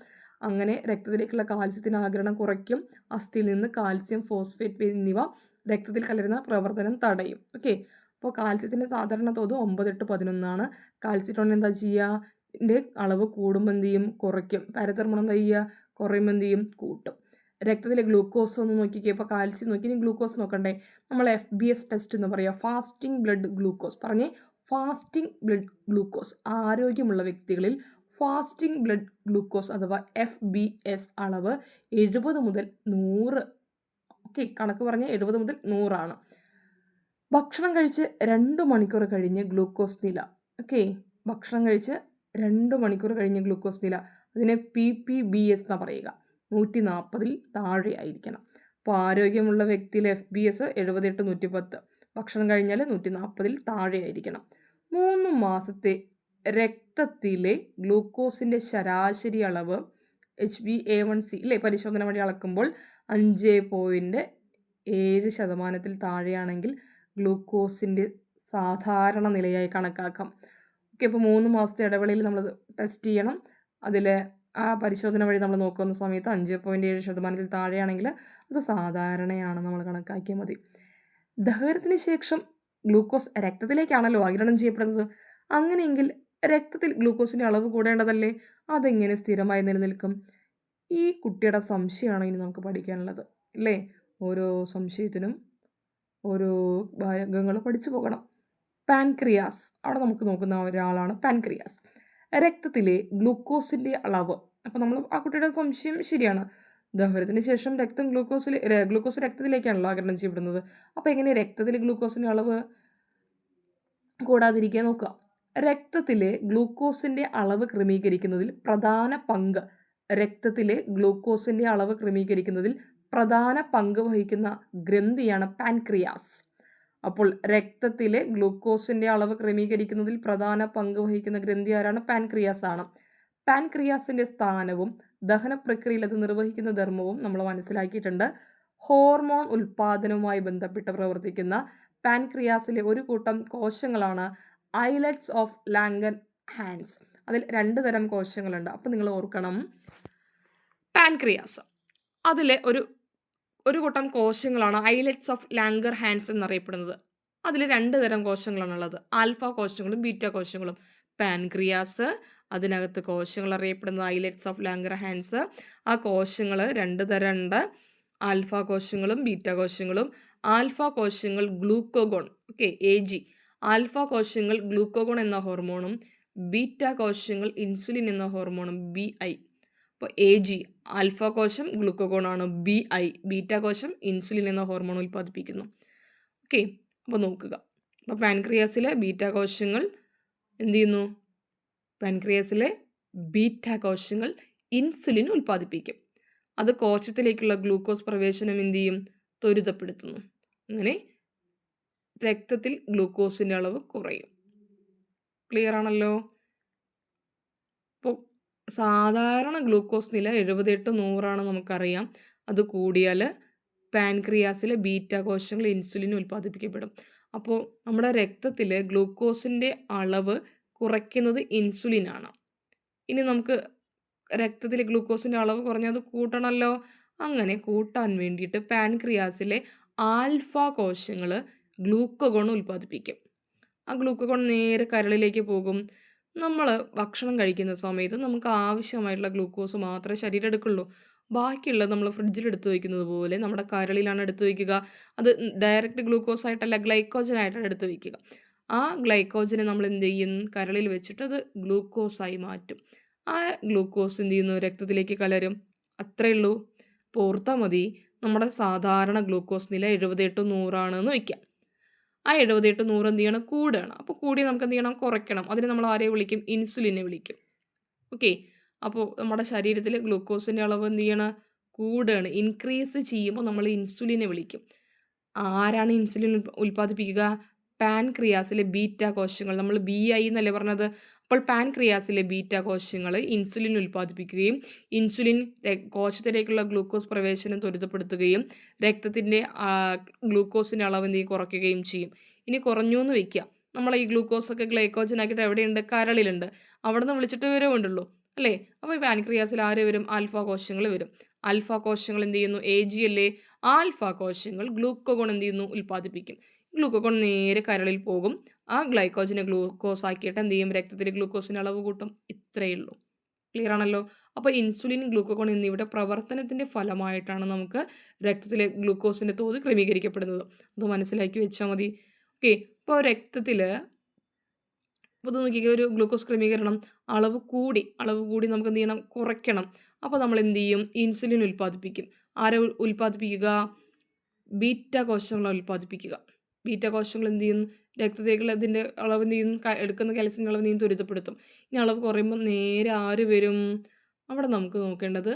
അങ്ങനെ രക്തത്തിലേക്കുള്ള കാൽസ്യത്തിൻ്റെ ആഗിരണം കുറയ്ക്കും. അസ്ഥിയിൽ നിന്ന് കാൽസ്യം, ഫോസ്ഫേറ്റ് എന്നിവ രക്തത്തിൽ കലരുന്ന പ്രവർത്തനം തടയും. ഓക്കെ, അപ്പോൾ കാൽസ്യത്തിൻ്റെ സാധാരണ തോത് 9 to 11. കാൽസിറ്റോണിൻ എന്താ ചെയ്യുക? ഇതിൻ്റെ അളവ് കൂടുമ്പോൾ എന്ത് ചെയ്യും? കുറയ്ക്കും. പാരാതെർമോൺ എന്താ ചെയ്യുക? കുറയുമ്പോൾ എന്ത് ചെയ്യും? കൂട്ടും. രക്തത്തിലെ ഗ്ലൂക്കോസ് ഒന്ന് നോക്കിക്കേ. ഇപ്പോൾ കാൽസ്യം നോക്കി, ഇനി ഗ്ലൂക്കോസ് നോക്കണ്ടേ? നമ്മൾ FBS ടെസ്റ്റ് എന്ന് പറയുക, ഫാസ്റ്റിംഗ് ബ്ലഡ് ഗ്ലൂക്കോസ്. പറഞ്ഞേ, ഫാസ്റ്റിംഗ് ബ്ലഡ് ഗ്ലൂക്കോസ്. ആരോഗ്യമുള്ള വ്യക്തികളിൽ ഫാസ്റ്റിംഗ് ബ്ലഡ് ഗ്ലൂക്കോസ് അഥവാ FBS അളവ് 70 മുതൽ 100. ഓക്കെ, കണക്ക് പറഞ്ഞ് 70 മുതൽ 100. ഭക്ഷണം കഴിച്ച് 2 മണിക്കൂർ കഴിഞ്ഞ് ഗ്ലൂക്കോസ് നില. ഓക്കെ, ഭക്ഷണം കഴിച്ച് 2 മണിക്കൂർ കഴിഞ്ഞ് ഗ്ലൂക്കോസ് നില, അതിനെ PPBS എന്നാണ് പറയുക. 140 താഴെ ആയിരിക്കണം. അപ്പോൾ ആരോഗ്യമുള്ള വ്യക്തിയിൽ FBS 70 to 110. ഭക്ഷണം കഴിഞ്ഞാൽ 140 താഴെ ആയിരിക്കണം. 3 മാസത്തെ രക്തത്തിലെ ഗ്ലൂക്കോസിൻ്റെ ശരാശരി അളവ് HbA1c അല്ലേ, പരിശോധന വഴി അളക്കുമ്പോൾ 5.7% താഴെയാണെങ്കിൽ ഗ്ലൂക്കോസിൻ്റെ സാധാരണ നിലയായി കണക്കാക്കാം. ഓക്കെ, ഇപ്പോൾ 3 മാസത്തെ ഇടവേളയിൽ നമ്മൾ ടെസ്റ്റ് ചെയ്യണം. അതിൽ ആ പരിശോധന വഴി നമ്മൾ നോക്കുന്ന സമയത്ത് 5.7% താഴെയാണെങ്കിൽ അത് സാധാരണയാണ് നമ്മൾ കണക്കാക്കിയാൽ മതി. ദഹനത്തിന് ശേഷം ഗ്ലൂക്കോസ് രക്തത്തിലേക്കാണല്ലോ ആഗിരണം ചെയ്യപ്പെടുന്നത്. അങ്ങനെയെങ്കിൽ രക്തത്തിൽ ഗ്ലൂക്കോസിൻ്റെ അളവ് കൂടേണ്ടതല്ലേ? അതെങ്ങനെ സ്ഥിരമായി നിലനിൽക്കും? ഈ കുട്ടിയുടെ സംശയമാണ് ഇനി നമുക്ക് പഠിക്കാനുള്ളത് അല്ലേ. ഓരോ സംശയത്തിനും ഓരോ ഭാഗങ്ങൾ പഠിച്ചു പോകണം. പാൻക്രിയാസ്, അവിടെ നമുക്ക് നോക്കുന്ന ഒരാളാണ് പാൻക്രിയാസ്. രക്തത്തിലെ ഗ്ലൂക്കോസിൻ്റെ അളവ് അപ്പോൾ നമ്മൾ ആ കുട്ടിയുടെ സംശയം ശരിയാണ്. ദഹനത്തിന് ശേഷം ഗ്ലൂക്കോസ് രക്തത്തിലേക്കാണല്ലോ ആഗിരണം ചെയ്യപ്പെടുന്നത്. അപ്പോൾ എങ്ങനെ രക്തത്തിൽ ഗ്ലൂക്കോസിൻ്റെ അളവ് കൂടാതിരിക്കാൻ നോക്കുക? രക്തത്തിലെ ഗ്ലൂക്കോസിൻ്റെ അളവ് ക്രമീകരിക്കുന്നതിൽ പ്രധാന പങ്ക് വഹിക്കുന്ന ഗ്രന്ഥിയാണ് പാൻക്രിയാസ്. അപ്പോൾ രക്തത്തിലെ ഗ്ലൂക്കോസിൻ്റെ അളവ് ക്രമീകരിക്കുന്നതിൽ പ്രധാന പങ്ക് വഹിക്കുന്ന ഗ്രന്ഥി ആരാണ്? പാൻക്രിയാസ് ആണ്. പാൻക്രിയാസിൻ്റെ സ്ഥാനവും ദഹന പ്രക്രിയയിൽ അത് നിർവഹിക്കുന്ന ധർമ്മവും നമ്മൾ മനസ്സിലാക്കിയിട്ടുണ്ട്. ഹോർമോൺ ഉൽപ്പാദനവുമായി ബന്ധപ്പെട്ട് പ്രവർത്തിക്കുന്ന പാൻക്രിയാസിലെ ഒരു കൂട്ടം കോശങ്ങളാണ് ഐലറ്റ്സ് ഓഫ് ലാംഗർഹാൻസ്. അതിൽ 2 തരം കോശങ്ങളുണ്ട്. അപ്പോൾ നിങ്ങൾ ഓർക്കണം, പാൻക്രിയാസ് അതിലെ ഒരു കൂട്ടം കോശങ്ങളാണ് ഐലറ്റ്സ് ഓഫ് ലാംഗർഹാൻസ് എന്നറിയപ്പെടുന്നത്. അതിൽ 2 തരം കോശങ്ങളാണുള്ളത്, ആൽഫ കോശങ്ങളും ബീറ്റ കോശങ്ങളും. പാൻക്രിയാസ് അതിനകത്ത് കോശങ്ങൾ അറിയപ്പെടുന്നത് ഐലറ്റ്സ് ഓഫ് ലാംഗർഹാൻസ്. ആ കോശങ്ങൾ 2 തരം ഉണ്ട്, ആൽഫ കോശങ്ങളും ബീറ്റ കോശങ്ങളും. ആൽഫ കോശങ്ങൾ ഗ്ലൂക്കോഗോൺ, AG. ആൽഫ കോശങ്ങൾ ഗ്ലൂക്കോഗോൺ എന്ന ഹോർമോണും ബീറ്റ കോശങ്ങൾ ഇൻസുലിൻ എന്ന ഹോർമോണും BI. അപ്പോൾ AG ആൽഫ കോശം ഗ്ലൂക്കോഗോൺ ആണ്, BI ബീറ്റ കോശം ഇൻസുലിൻ എന്ന ഹോർമോൺ ഉൽപ്പാദിപ്പിക്കുന്നു. അപ്പോൾ നോക്കുക, അപ്പോൾ പാൻക്രിയാസിലെ ബീറ്റ കോശങ്ങൾ എന്ത് ചെയ്യുന്നു? പാൻക്രിയാസിലെ ബീറ്റ കോശങ്ങൾ ഇൻസുലിൻ ഉൽപ്പാദിപ്പിക്കും. അത് കോശത്തിലേക്കുള്ള ഗ്ലൂക്കോസ് പ്രവേശനം എന്ത് ചെയ്യും? ത്വരിതപ്പെടുത്തുന്നു. അങ്ങനെ രക്തത്തിൽ ഗ്ലൂക്കോസിൻ്റെ അളവ് കുറയും. ക്ലിയർ ആണല്ലോ? ഇപ്പോൾ സാധാരണ ഗ്ലൂക്കോസ് നില 78-100 നമുക്കറിയാം. അത് കൂടിയാൽ പാൻക്രിയാസിലെ ബീറ്റ കോശങ്ങൾ ഇൻസുലിൻ ഉൽപ്പാദിപ്പിക്കപ്പെടും. അപ്പോൾ നമ്മുടെ രക്തത്തിൽ ഗ്ലൂക്കോസിൻ്റെ അളവ് കുറയ്ക്കുന്നത് ഇൻസുലിനാണ്. ഇനി നമുക്ക് രക്തത്തിൽ ഗ്ലൂക്കോസിൻ്റെ അളവ് കുറഞ്ഞത് കൂട്ടണമല്ലോ. അങ്ങനെ കൂട്ടാൻ വേണ്ടിയിട്ട് പാൻക്രിയാസിലെ ആൽഫ കോശങ്ങൾ ഗ്ലൂക്കോഗോൺ ഉൽപ്പാദിപ്പിക്കും. ആ ഗ്ലൂക്കോഗോൺ നേരെ കരളിലേക്ക് പോകും. നമ്മൾ ഭക്ഷണം കഴിക്കുന്ന സമയത്ത് നമുക്ക് ആവശ്യമായിട്ടുള്ള ഗ്ലൂക്കോസ് മാത്രമേ ശരീരം എടുക്കുള്ളൂ. ബാക്കിയുള്ളത് നമ്മൾ ഫ്രിഡ്ജിൽ എടുത്ത് വയ്ക്കുന്നത് പോലെ നമ്മുടെ കരളിലാണ് എടുത്ത് വയ്ക്കുക. അത് ഡയറക്റ്റ് ഗ്ലൂക്കോസ് ആയിട്ടല്ല, ഗ്ലൈക്കോജനായിട്ടാണ് എടുത്ത് വയ്ക്കുക. ആ ഗ്ലൈക്കോജനെ നമ്മൾ എന്ത് ചെയ്യും? കരളിൽ വെച്ചിട്ട് അത് ഗ്ലൂക്കോസായി മാറ്റും. ആ ഗ്ലൂക്കോസ് എന്ത് ചെയ്യുന്നു? രക്തത്തിലേക്ക് കലരും. അത്രയേ ഉള്ളൂ. അപ്പോൾ ഓർത്താൽ മതി, നമ്മുടെ സാധാരണ ഗ്ലൂക്കോസ് നില 78-100 എന്ന് വയ്ക്കാം. ആ 78-100 എന്ത് ചെയ്യണം? കൂടുകയാണ്. അപ്പോൾ കൂടി നമുക്ക് എന്ത് ചെയ്യണം? കുറയ്ക്കണം. അതിന് നമ്മൾ ആരെ വിളിക്കും? ഇൻസുലിനെ വിളിക്കും. അപ്പോൾ നമ്മുടെ ശരീരത്തിൽ ഗ്ലൂക്കോസിൻ്റെ അളവ് എന്ത് ചെയ്യണം? കൂടുകയാണ്. ഇൻക്രീസ് ചെയ്യുമ്പോൾ നമ്മൾ ഇൻസുലിനെ വിളിക്കും. ആരാണ് ഇൻസുലിൻ ഉൽപ്പാദിപ്പിക്കുക? പാൻക്രിയാസിലെ ബീറ്റ കോശങ്ങൾ. നമ്മൾ BI എന്നല്ലേ പറഞ്ഞത്? അപ്പോൾ പാൻക്രിയാസിലെ ബീറ്റ കോശങ്ങൾ ഇൻസുലിൻ ഉൽപ്പാദിപ്പിക്കുകയും ഇൻസുലിൻ കോശത്തിലേക്കുള്ള ഗ്ലൂക്കോസ് പ്രവേശനം ത്വരിതപ്പെടുത്തുകയും രക്തത്തിൻ്റെ ഗ്ലൂക്കോസിൻ്റെ അളവ് എന്ത് കുറയ്ക്കുകയും ചെയ്യും. ഇനി കുറഞ്ഞു എന്ന് വയ്ക്കുക, നമ്മൾ ഈ ഗ്ലൂക്കോസൊക്കെ ഗ്ലൈക്കോജനാക്കിയിട്ട് എവിടെയുണ്ട്? കരളിലുണ്ട്. അവിടെ നിന്ന് വിളിച്ചിട്ട് വരുമുണ്ടല്ലോ അല്ലേ? അപ്പോൾ ഈ പാൻക്രിയാസിൽ ആര് വരും? ആൽഫ കോശങ്ങൾ വരും. ആൽഫ കോശങ്ങൾ എന്ത് ചെയ്യുന്നു? AG അല്ലേ? ആൽഫ കോശങ്ങൾ ഗ്ലൂക്കോഗോൺ എന്ത് ചെയ്യുന്നു? ഉൽപ്പാദിപ്പിക്കും. ഗ്ലൂക്കോഗോൺ നേരെ കരളിൽ പോകും. ആ ഗ്ലൈക്കോജനെ ഗ്ലൂക്കോസ് ആക്കിയിട്ട് എന്ത് ചെയ്യും? രക്തത്തിൽ ഗ്ലൂക്കോസിൻ്റെ അളവ് കൂട്ടും. ഇത്രയേ ഉള്ളൂ. ക്ലിയർ ആണല്ലോ? അപ്പോൾ ഇൻസുലിൻ, ഗ്ലൂക്കോഗോൺ എന്നിവയുടെ പ്രവർത്തനത്തിൻ്റെ ഫലമായിട്ടാണ് നമുക്ക് രക്തത്തിലെ ഗ്ലൂക്കോസിൻ്റെ തോത് ക്രമീകരിക്കപ്പെടുന്നത്. അത് മനസ്സിലാക്കി വെച്ചാൽ മതി. അപ്പോൾ രക്തത്തിൽ അപ്പോൾ നോക്കിക്കുക, ഒരു ഗ്ലൂക്കോസ് ക്രമീകരണം അളവ് കൂടി നമുക്ക് എന്ത് ചെയ്യണം? കുറയ്ക്കണം. അപ്പോൾ നമ്മൾ എന്ത് ചെയ്യും? ഇൻസുലിൻ ഉൽപ്പാദിപ്പിക്കും. ആരെ ഉൽപ്പാദിപ്പിക്കുക? ബീറ്റ കോശങ്ങളെ ഉൽപ്പാദിപ്പിക്കുക. ബീറ്റ കോശങ്ങൾ എന്ത് ചെയ്യും? രക്തത്തിലേക്കുള്ള ഇതിൻ്റെ അളവ് എന്ത് ചെയ്യും? എടുക്കുന്ന കാൽസ്യത്തിൻ്റെ അളവ് ത്വരിതപ്പെടുത്തും. ഇനി അളവ് കുറയുമ്പോൾ നേരെ ആര് വരും? അവിടെ നമുക്ക് നോക്കേണ്ടത്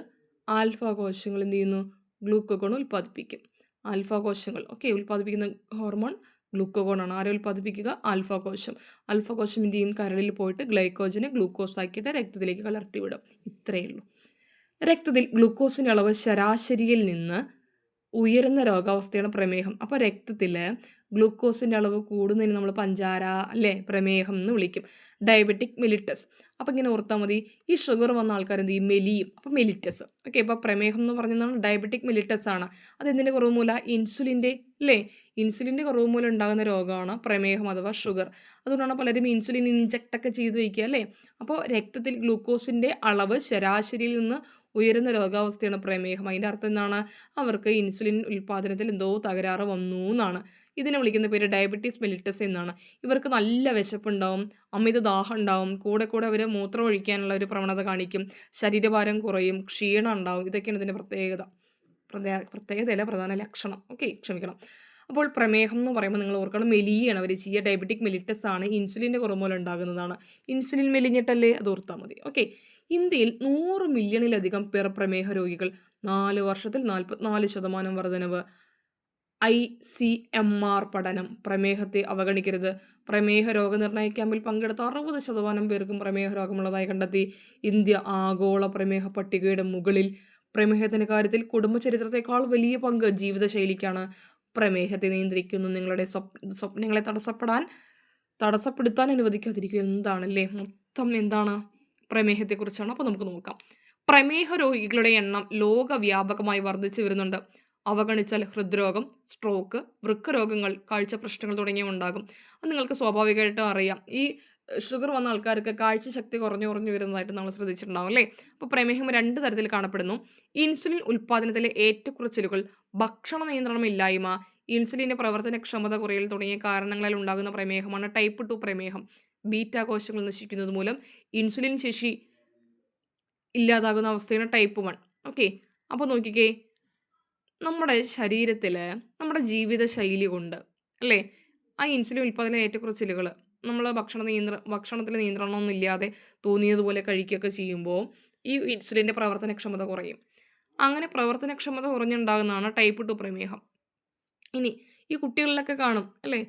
ആൽഫ കോശങ്ങൾ എന്ത് ചെയ്യുന്നു? ഗ്ലൂക്കോഗോൺ ഉൽപ്പാദിപ്പിക്കും. ആൽഫ കോശങ്ങൾ ഉൽപ്പാദിപ്പിക്കുന്ന ഹോർമോൺ ഗ്ലൂക്കോഗോൺ ആണ്. ആരെ ഉൽപ്പാദിപ്പിക്കുക? ആൽഫ കോശം. ആൽഫ കോശം എന്ത് ചെയ്യും? കരളിൽ പോയിട്ട് ഗ്ലൈക്കോജനെ ഗ്ലൂക്കോസ് ആക്കിയിട്ട് രക്തത്തിലേക്ക് കലർത്തിവിടും. ഇത്രയേ ഉള്ളൂ. രക്തത്തിൽ ഗ്ലൂക്കോസിൻ്റെ അളവ് ശരാശരിയിൽ നിന്ന് ഉയരുന്ന രോഗാവസ്ഥയാണ് പ്രമേഹം. അപ്പോൾ രക്തത്തിൽ ഗ്ലൂക്കോസിൻ്റെ അളവ് കൂടുന്നതിന് നമ്മൾ പഞ്ചാര അല്ലേ, പ്രമേഹം എന്ന് വിളിക്കും. Diabetic mellitus. അപ്പോൾ ഇങ്ങനെ ഓർത്താൽ മതി, ഈ ഷുഗർ വന്ന ആൾക്കാർ എന്ത് ചെയ്യും? മെലിയും. അപ്പോൾ മെലിറ്റസ്. അപ്പോൾ പ്രമേഹം എന്ന് പറയുന്നതാണ് ഡയബറ്റിക് മെലിറ്റസ് ആണ്. അതെന്തിൻ്റെ കുറവ് മൂലം? ഇൻസുലിൻ്റെ കുറവ് മൂലം ഉണ്ടാകുന്ന രോഗമാണ് പ്രമേഹം അഥവാ ഷുഗർ. അതുകൊണ്ടാണ് പലരും ഇൻസുലിൻ ഇൻജക്റ്റൊക്കെ ചെയ്ത് വയ്ക്കുക അല്ലേ. അപ്പോൾ രക്തത്തിൽ ഗ്ലൂക്കോസിൻ്റെ അളവ് ശരാശരിയിൽ നിന്ന് ഉയരുന്ന രോഗാവസ്ഥയാണ് പ്രമേഹം. അതിൻ്റെ അർത്ഥം എന്താണ്? അവർക്ക് ഇൻസുലിൻ ഉൽപ്പാദനത്തിൽ എന്തോ തകരാറ് വന്നു എന്നാണ്. ഇതിനെ വിളിക്കുന്ന പേര് ഡയബറ്റീസ് മെലിറ്റസ് എന്നാണ്. ഇവർക്ക് നല്ല വിശപ്പുണ്ടാവും, അമിത ദാഹം ഉണ്ടാവും, കൂടെ കൂടെ അവർ മൂത്രം ഒഴിക്കാനുള്ള ഒരു പ്രവണത കാണിക്കും, ശരീരഭാരം കുറയും, ക്ഷീണം ഉണ്ടാവും. ഇതൊക്കെയാണ് ഇതിൻ്റെ പ്രത്യേകത. പ്രത്യേകതയല്ല, പ്രധാന ലക്ഷണം. ഓക്കെ, ക്ഷമിക്കണം. അപ്പോൾ പ്രമേഹം എന്ന് പറയുമ്പോൾ നിങ്ങൾ ഓർക്കണം, മെലിയാണ് അവർ ചെയ്യുക. ഡയബറ്റിക് മെലിറ്റസ് ആണ്, ഇൻസുലിൻ്റെ കുറവ് മൂലം ഉണ്ടാകുന്നതാണ്. ഇൻസുലിൻ മെലിഞ്ഞിട്ടല്ലേ, അത് ഓർത്താൽ മതി. ഓക്കെ, ഇന്ത്യയിൽ 100 മില്യണിലധികം പേർ പ്രമേഹ രോഗികൾ. 4 വർഷത്തിൽ 44% വർധനവ്. ICMR പഠനം. പ്രമേഹത്തെ അവഗണിക്കരുത്. പ്രമേഹ രോഗനിർണയ ക്യാമ്പിൽ പങ്കെടുത്ത 60% പേർക്കും പ്രമേഹ രോഗമുള്ളതായി കണ്ടെത്തി. ഇന്ത്യ ആഗോള പ്രമേഹ പട്ടികയുടെ മുകളിൽ. പ്രമേഹത്തിൻ്റെ കാര്യത്തിൽ കുടുംബ ചരിത്രത്തെക്കാൾ വലിയ പങ്ക് ജീവിതശൈലിക്കാണ്. പ്രമേഹത്തെ നിയന്ത്രിക്കുന്നു. നിങ്ങളുടെ സ്വപ്നങ്ങളെ തടസ്സപ്പെടുത്താൻ അനുവദിക്കാതിരിക്കുക. എന്താണല്ലേ, മൊത്തം എന്താണ്, പ്രമേഹത്തെക്കുറിച്ചാണ്. അപ്പോൾ നമുക്ക് നോക്കാം. പ്രമേഹ രോഗികളുടെ എണ്ണം ലോകവ്യാപകമായി വർദ്ധിച്ചു വരുന്നുണ്ട്. അവഗണിച്ചാൽ ഹൃദ്രോഗം, സ്ട്രോക്ക്, വൃക്കരോഗങ്ങൾ, കാഴ്ച പ്രശ്നങ്ങൾ തുടങ്ങിയവ ഉണ്ടാകും. അത് നിങ്ങൾക്ക് സ്വാഭാവികമായിട്ടും അറിയാം. ഈ ഷുഗർ വന്ന ആൾക്കാർക്ക് കാഴ്ചശക്തി കുറഞ്ഞു വരുന്നതായിട്ട് നമ്മൾ ശ്രദ്ധിച്ചിട്ടുണ്ടാവും അല്ലേ. അപ്പോൾ പ്രമേഹം 2 തരത്തിൽ കാണപ്പെടുന്നു. ഇൻസുലിൻ ഉൽപ്പാദനത്തിലെ ഏറ്റക്കുറച്ചിലുകൾ, ഭക്ഷണ നിയന്ത്രണമില്ലായ്മ, ഇൻസുലിൻ്റെ പ്രവർത്തനക്ഷമത കുറയൽ തുടങ്ങിയ കാരണങ്ങളാൽ ഉണ്ടാകുന്ന പ്രമേഹമാണ് ടൈപ്പ് 2 പ്രമേഹം. ബീറ്റ കോശങ്ങൾ നശിക്കുന്നത് മൂലം ഇൻസുലിൻ ശേഷി ഇല്ലാതാകുന്ന അവസ്ഥയാണ് ടൈപ്പ് 1. ഓക്കെ, അപ്പോൾ നോക്കിക്കേ, നമ്മുടെ ശരീരത്തിൽ നമ്മുടെ ജീവിതശൈലി കൊണ്ട് അല്ലേ, ആ ഇൻസുലിൻ ഉൽപ്പാദന ഏറ്റക്കുറച്ചിലുകൾ, നമ്മൾ ഭക്ഷണത്തിൽ നിയന്ത്രണമൊന്നും ഇല്ലാതെ തോന്നിയതുപോലെ കഴിക്കുകയൊക്കെ ചെയ്യുമ്പോൾ ഈ ഇൻസുലിൻ്റെ പ്രവർത്തനക്ഷമത കുറയും. അങ്ങനെ പ്രവർത്തനക്ഷമത കുറഞ്ഞുണ്ടാകുന്നതാണ് ടൈപ്പ് 2 പ്രമേഹം. ഇനി ഈ കുട്ടികളിലൊക്കെ കാണും അല്ലേ,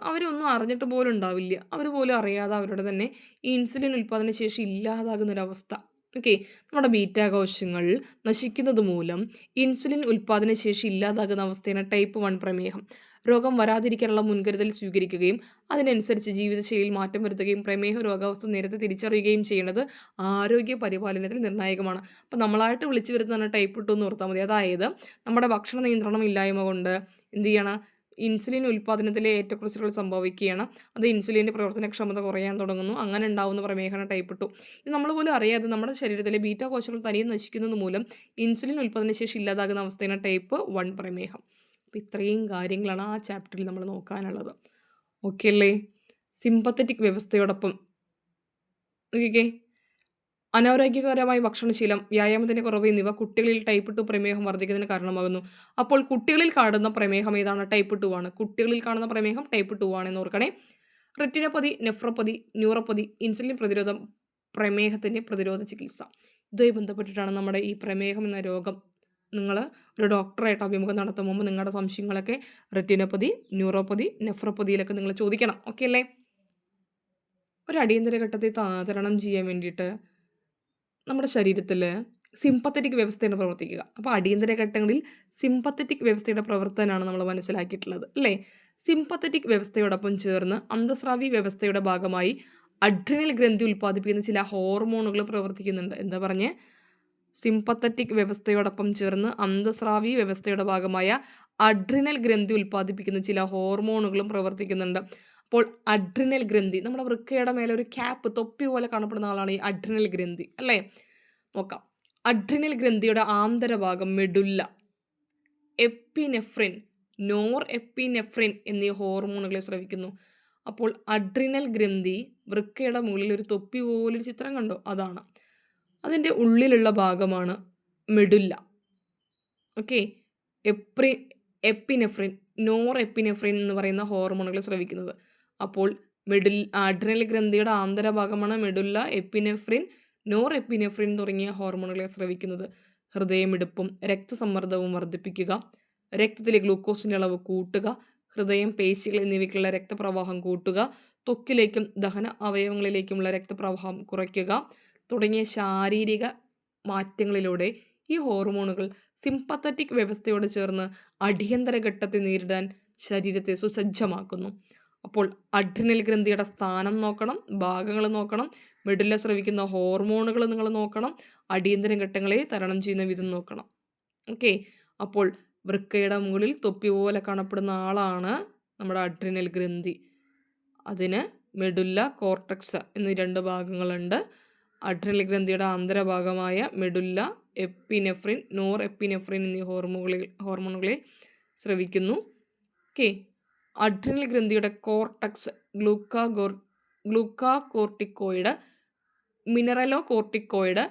അവരൊന്നും അറിഞ്ഞിട്ട് പോലും ഉണ്ടാവില്ല, അവർ പോലും അറിയാതെ അവരുടെ തന്നെ ഇൻസുലിൻ ഉൽപ്പാദന ശേഷി ഇല്ലാതാകുന്നൊരവസ്ഥ. ഓക്കെ, നമ്മുടെ ബീറ്റ കോശങ്ങൾ നശിക്കുന്നത് മൂലം ഇൻസുലിൻ ഉൽപ്പാദന ശേഷി ഇല്ലാതാകുന്ന അവസ്ഥയാണ് ടൈപ്പ് 1 പ്രമേഹം. രോഗം വരാതിരിക്കാനുള്ള മുൻകരുതൽ സ്വീകരിക്കുകയും അതിനനുസരിച്ച് ജീവിതശൈലിയിൽ മാറ്റം വരുത്തുകയും പ്രമേഹ രോഗാവസ്ഥ നേരത്തെ തിരിച്ചറിയുകയും ചെയ്യേണ്ടത് ആരോഗ്യ പരിപാലനത്തിൽ നിർണായകമാണ്. അപ്പോൾ നമ്മളായിട്ട് വിളിച്ചു വരുന്നതാണ് ടൈപ്പ് 2 എന്ന് ഓർത്താൽ മതി. അതായത് നമ്മുടെ ഭക്ഷണ നിയന്ത്രണം ഇല്ലായ്മ കൊണ്ട് എന്ത് ചെയ്യണം, ഇൻസുലിൻ ഉൽപ്പാദനത്തിലെ ഏറ്റക്കുറച്ചിലുകൾ സംഭവിക്കുകയാണ്. അത് ഇൻസുലിൻ്റെ പ്രവർത്തനക്ഷമത കുറയാൻ തുടങ്ങുന്നു. അങ്ങനെ ഉണ്ടാകുന്ന പ്രമേഹമാണ് ടൈപ്പ് 2. ഇത് നമ്മൾ പോലും അറിയാതെ നമ്മുടെ ശരീരത്തിലെ ബീറ്റ കോശങ്ങൾ തനിയെ നശിക്കുന്നത് മൂലം ഇൻസുലിൻ ഉൽപ്പാദനശേഷി ഇല്ലാതാകുന്ന അവസ്ഥയാണ് ടൈപ്പ് 1 പ്രമേഹം. അപ്പോൾ ഇത്രയും കാര്യങ്ങളാണ് ആ ചാപ്റ്ററിൽ നമ്മൾ നോക്കാനുള്ളത്. ഓക്കെ അല്ലേ. സിമ്പത്തറ്റിക് വ്യവസ്ഥയോടൊപ്പം നോക്കിക്കേ, അനാരോഗ്യകരമായ ഭക്ഷണശീലം, വ്യായാമത്തിൻ്റെ കുറവ് എന്നിവ കുട്ടികളിൽ ടൈപ്പ് 2 പ്രമേഹം വർദ്ധിക്കുന്നതിന് കാരണമാകുന്നു. അപ്പോൾ കുട്ടികളിൽ കാണുന്ന പ്രമേഹം ഏതാണ്? ടൈപ്പ് 2 ആണ്. കുട്ടികളിൽ കാണുന്ന പ്രമേഹം ടൈപ്പ് 2 ആണെന്ന് ഓർക്കണേ. റെറ്റിനോപ്പതി, നെഫ്രോപ്പതി, ന്യൂറോപ്പതി, ഇൻസുലിൻ പ്രതിരോധം, പ്രമേഹത്തിൻ്റെ പ്രതിരോധ ചികിത്സ. ഇതുമായി ബന്ധപ്പെട്ടിട്ടാണ് നമ്മുടെ ഈ പ്രമേഹം എന്ന രോഗം. നിങ്ങൾ ഒരു ഡോക്ടറായിട്ട് അഭിമുഖം നടത്തുമ്പോൾ നിങ്ങളുടെ സംശയങ്ങളൊക്കെ റെറ്റിനോപ്പതി, ന്യൂറോപ്പതി, നെഫ്രോപ്പതിയിലൊക്കെ നിങ്ങൾ ചോദിക്കണം. ഓക്കെ അല്ലേ. ഒരു അടിയന്തര ഘട്ടത്തെ തരണം ചെയ്യാൻ വേണ്ടിയിട്ട് നമ്മുടെ ശരീരത്തിൽ സിമ്പത്തറ്റിക് വ്യവസ്ഥയാണ് പ്രവർത്തിക്കുക. അപ്പോൾ അടിയന്തര ഘട്ടങ്ങളിൽ സിമ്പത്തറ്റിക് വ്യവസ്ഥയുടെ പ്രവർത്തനമാണ് നമ്മൾ മനസ്സിലാക്കിയിട്ടുള്ളത് അല്ലേ. സിമ്പത്തറ്റിക് വ്യവസ്ഥയോടൊപ്പം ചേർന്ന് അന്തസ്രാവി വ്യവസ്ഥയുടെ ഭാഗമായി അഡ്രിനൽ ഗ്രന്ഥി ഉൽപ്പാദിപ്പിക്കുന്ന ചില ഹോർമോണുകൾ പ്രവർത്തിക്കുന്നുണ്ട്. എന്താ പറഞ്ഞേ? സിമ്പത്തറ്റിക് വ്യവസ്ഥയോടൊപ്പം ചേർന്ന് അന്തസ്രാവി വ്യവസ്ഥയുടെ ഭാഗമായ അഡ്രിനൽ ഗ്രന്ഥി ഉൽപ്പാദിപ്പിക്കുന്ന ചില ഹോർമോണുകളും പ്രവർത്തിക്കുന്നുണ്ട്. അപ്പോൾ അഡ്രിനൽ ഗ്രന്ഥി, നമ്മുടെ വൃക്കയുടെ മേലെ ഒരു ക്യാപ്പ്, തൊപ്പി പോലെ കാണപ്പെടുന്ന ആളാണ് ഈ അഡ്രിനൽ ഗ്രന്ഥി അല്ലേ. നോക്കാം. അഡ്രിനൽ ഗ്രന്ഥിയുടെ ആന്തരഭാഗം മെഡുല്ല, എപ്പിനെഫ്രിൻ, നോർ എപ്പിനെഫ്രിൻ എന്നീ ഹോർമോണുകളെ സ്രവിക്കുന്നു. അപ്പോൾ അഡ്രിനൽ ഗ്രന്ഥി വൃക്കയുടെ മുകളിൽ ഒരു തൊപ്പി പോലൊരു ചിത്രം കണ്ടോ, അതാണ്. അതിൻ്റെ ഉള്ളിലുള്ള ഭാഗമാണ് medulla. Okay, epinephrine, nor epinephrine എന്ന് പറയുന്ന ഹോർമോണുകൾ സ്രവിക്കുന്നത്. അപ്പോൾ അഡ്രിനൽ ഗ്രന്ഥിയുടെ ആന്തരഭാഗമാണ് മെഡുല്ല, എപ്പിനെഫ്രിൻ, നോർ എപ്പിനെഫ്രിൻ തുടങ്ങിയ ഹോർമോണുകളെ സ്രവിക്കുന്നത്. ഹൃദയമിടിപ്പും രക്തസമ്മർദ്ദവും വർദ്ധിപ്പിക്കുക, രക്തത്തിലെ ഗ്ലൂക്കോസിൻ്റെ അളവ് കൂട്ടുക, ഹൃദയം, പേശികൾ എന്നിവയ്ക്കുള്ള രക്തപ്രവാഹം കൂട്ടുക, ത്വക്കിലേക്കും ദഹന അവയവങ്ങളിലേക്കുമുള്ള രക്തപ്രവാഹം കുറയ്ക്കുക തുടങ്ങിയ ശാരീരിക മാറ്റങ്ങളിലൂടെ ഈ ഹോർമോണുകൾ സിമ്പത്തറ്റിക് വ്യവസ്ഥയോട് ചേർന്ന് അടിയന്തര ഘട്ടത്തെ നേരിടാൻ ശരീരത്തെ സുസജ്ജമാക്കുന്നു. അപ്പോൾ അഡ്രിനൽ ഗ്രന്ഥിയുടെ സ്ഥാനം നോക്കണം, ഭാഗങ്ങൾ നോക്കണം, മെഡുല്ല സ്രവിക്കുന്ന ഹോർമോണുകൾ നിങ്ങൾ നോക്കണം, അടിയന്തര ഘട്ടങ്ങളെ തരണം ചെയ്യുന്ന വിധം നോക്കണം. ഓക്കെ, അപ്പോൾ വൃക്കയുടെ മുകളിൽ തൊപ്പി പോലെ കാണപ്പെടുന്ന ആളാണ് നമ്മുടെ അഡ്രിനൽ ഗ്രന്ഥി. അതിന് മെഡുല്ല, കോർട്ടക്സ് എന്നീ 2 ഭാഗങ്ങളുണ്ട്. അഡ്രിനൽ ഗ്രന്ഥിയുടെ ആന്തരഭാഗമായ മെഡുല്ല, എപ്പിനെഫ്രിൻ, നോർ എപ്പിനെഫ്രിൻ എന്നീ ഹോർമോണുകളെ സ്രവിക്കുന്നു. ഓക്കെ, അഡ്രിനൽ ഗ്രന്ഥിയുടെ കോർട്ടക്സ്, ഗ്ലൂക്കാകോർട്ടിക്കോയിഡ്, മിനറലോ കോർട്ടിക്കോയിഡ്,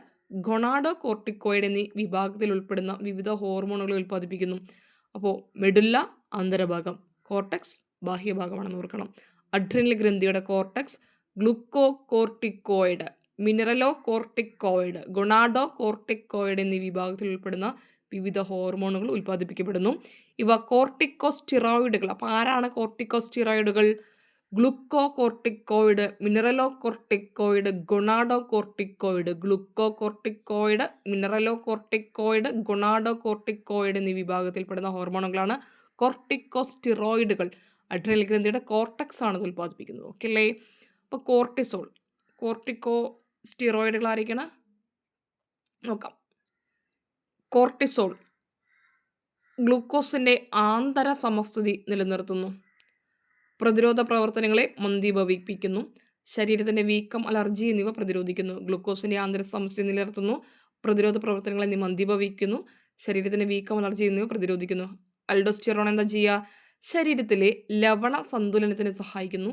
ഗൊണാഡോ കോർട്ടിക്കോയിഡ് എന്നീ വിഭാഗത്തിൽ ഉൾപ്പെടുന്ന വിവിധ ഹോർമോണുകൾ ഉൽപ്പാദിപ്പിക്കുന്നു. അപ്പോൾ മെഡുല്ല ആന്തരഭാഗം, കോർട്ടക്സ് ബാഹ്യഭാഗമാണെന്ന് ഓർക്കണം. അഡ്രിനൽ ഗ്രന്ഥിയുടെ cortex, glucocorticoid, mineralocorticoid, gonadocorticoid എന്നീ വിഭാഗത്തിൽ ഉൾപ്പെടുന്ന വിവിധ ഹോർമോണുകൾ ഉൽപ്പാദിപ്പിക്കപ്പെടുന്നു. ഇവ കോർട്ടിക്കോസ്റ്റിറോയിഡുകൾ. അപ്പോൾ ആരാണ് കോർട്ടിക്കോസ്റ്റിറോയിഡുകൾ? Glucocorticoid, mineralocorticoid, gonadocorticoid. Glucocorticoid, mineralocorticoid, gonadocorticoid എന്നീ വിഭാഗത്തിൽപ്പെടുന്ന ഹോർമോണുകളാണ് കോർട്ടിക്കോസ്റ്റിറോയിഡുകൾ. അഡ്രിനൽ ഗ്രന്ഥിയുടെ കോർട്ടക്സ് ആണ് ഇത് ഉൽപ്പാദിപ്പിക്കുന്നത്. ഓക്കെ അല്ലേ? അപ്പോൾ കോർട്ടിസോൾ, കോർട്ടിക്കോസ്റ്റിറോയിഡുകൾ ആയിരിക്കണം നോക്കാം. കോർട്ടിസോൾ ഗ്ലൂക്കോസിൻ്റെ ആന്തര സമസ്ഥിതി നിലനിർത്തുന്നു, പ്രതിരോധ പ്രവർത്തനങ്ങളെ മന്ദീഭവിപ്പിക്കുന്നു, ശരീരത്തിൻ്റെ വീക്കം, അലർജി എന്നിവ പ്രതിരോധിക്കുന്നു. ഗ്ലൂക്കോസിൻ്റെ ആന്തര സമസ്ഥിതി നിലനിർത്തുന്നു, പ്രതിരോധ പ്രവർത്തനങ്ങളെ മന്ദീഭവിക്കുന്നു, ശരീരത്തിൻ്റെ വീക്കം, അലർജി എന്നിവ പ്രതിരോധിക്കുന്നു. അൽഡോസ്റ്റിറോൺ എന്താ ചെയ്യുക? ശരീരത്തിലെ ലവണ സന്തുലനത്തിന് സഹായിക്കുന്നു,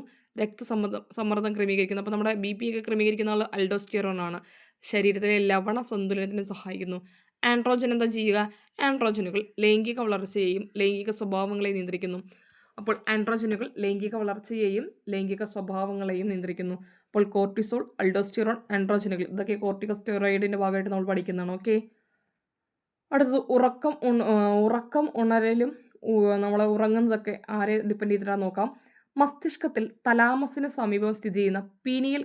സമ്മർദ്ദം ക്രമീകരിക്കുന്നു. അപ്പോൾ നമ്മുടെ BP ഒക്കെ ക്രമീകരിക്കുന്ന ആൾ അൽഡോസ്റ്റിറോൺ ആണ്. ശരീരത്തിലെ ലവണ സന്തുലനത്തിന് സഹായിക്കുന്നു. ആൻഡ്രോജൻ എന്താ ചെയ്യുക? ആൻഡ്രോജനുകൾ ലൈംഗിക വളർച്ചയെയും ലൈംഗിക സ്വഭാവങ്ങളെയും നിയന്ത്രിക്കുന്നു. അപ്പോൾ ആൻഡ്രോജനുകൾ ലൈംഗിക വളർച്ചയെയും ലൈംഗിക സ്വഭാവങ്ങളെയും നിയന്ത്രിക്കുന്നു. അപ്പോൾ കോർട്ടിസോൾ, അൽഡോസ്റ്റിറോൺ, ആൻഡ്രോജനുകൾ ഇതൊക്കെ കോർട്ടിക്കോസ്റ്റെറോയിഡിൻ്റെ ഭാഗമായിട്ട് നമ്മൾ പഠിക്കുന്നതാണ്. ഓക്കെ. അടുത്തത് ഉറക്കം ഉണരലും നമ്മൾ ഉറങ്ങുന്നതൊക്കെ ആരെ ഡിപ്പെൻഡ് ചെയ്തിട്ടാണ് നോക്കാം. മസ്തിഷ്കത്തിൽ തലാമസിന് സമീപം സ്ഥിതി ചെയ്യുന്ന പീനിയൽ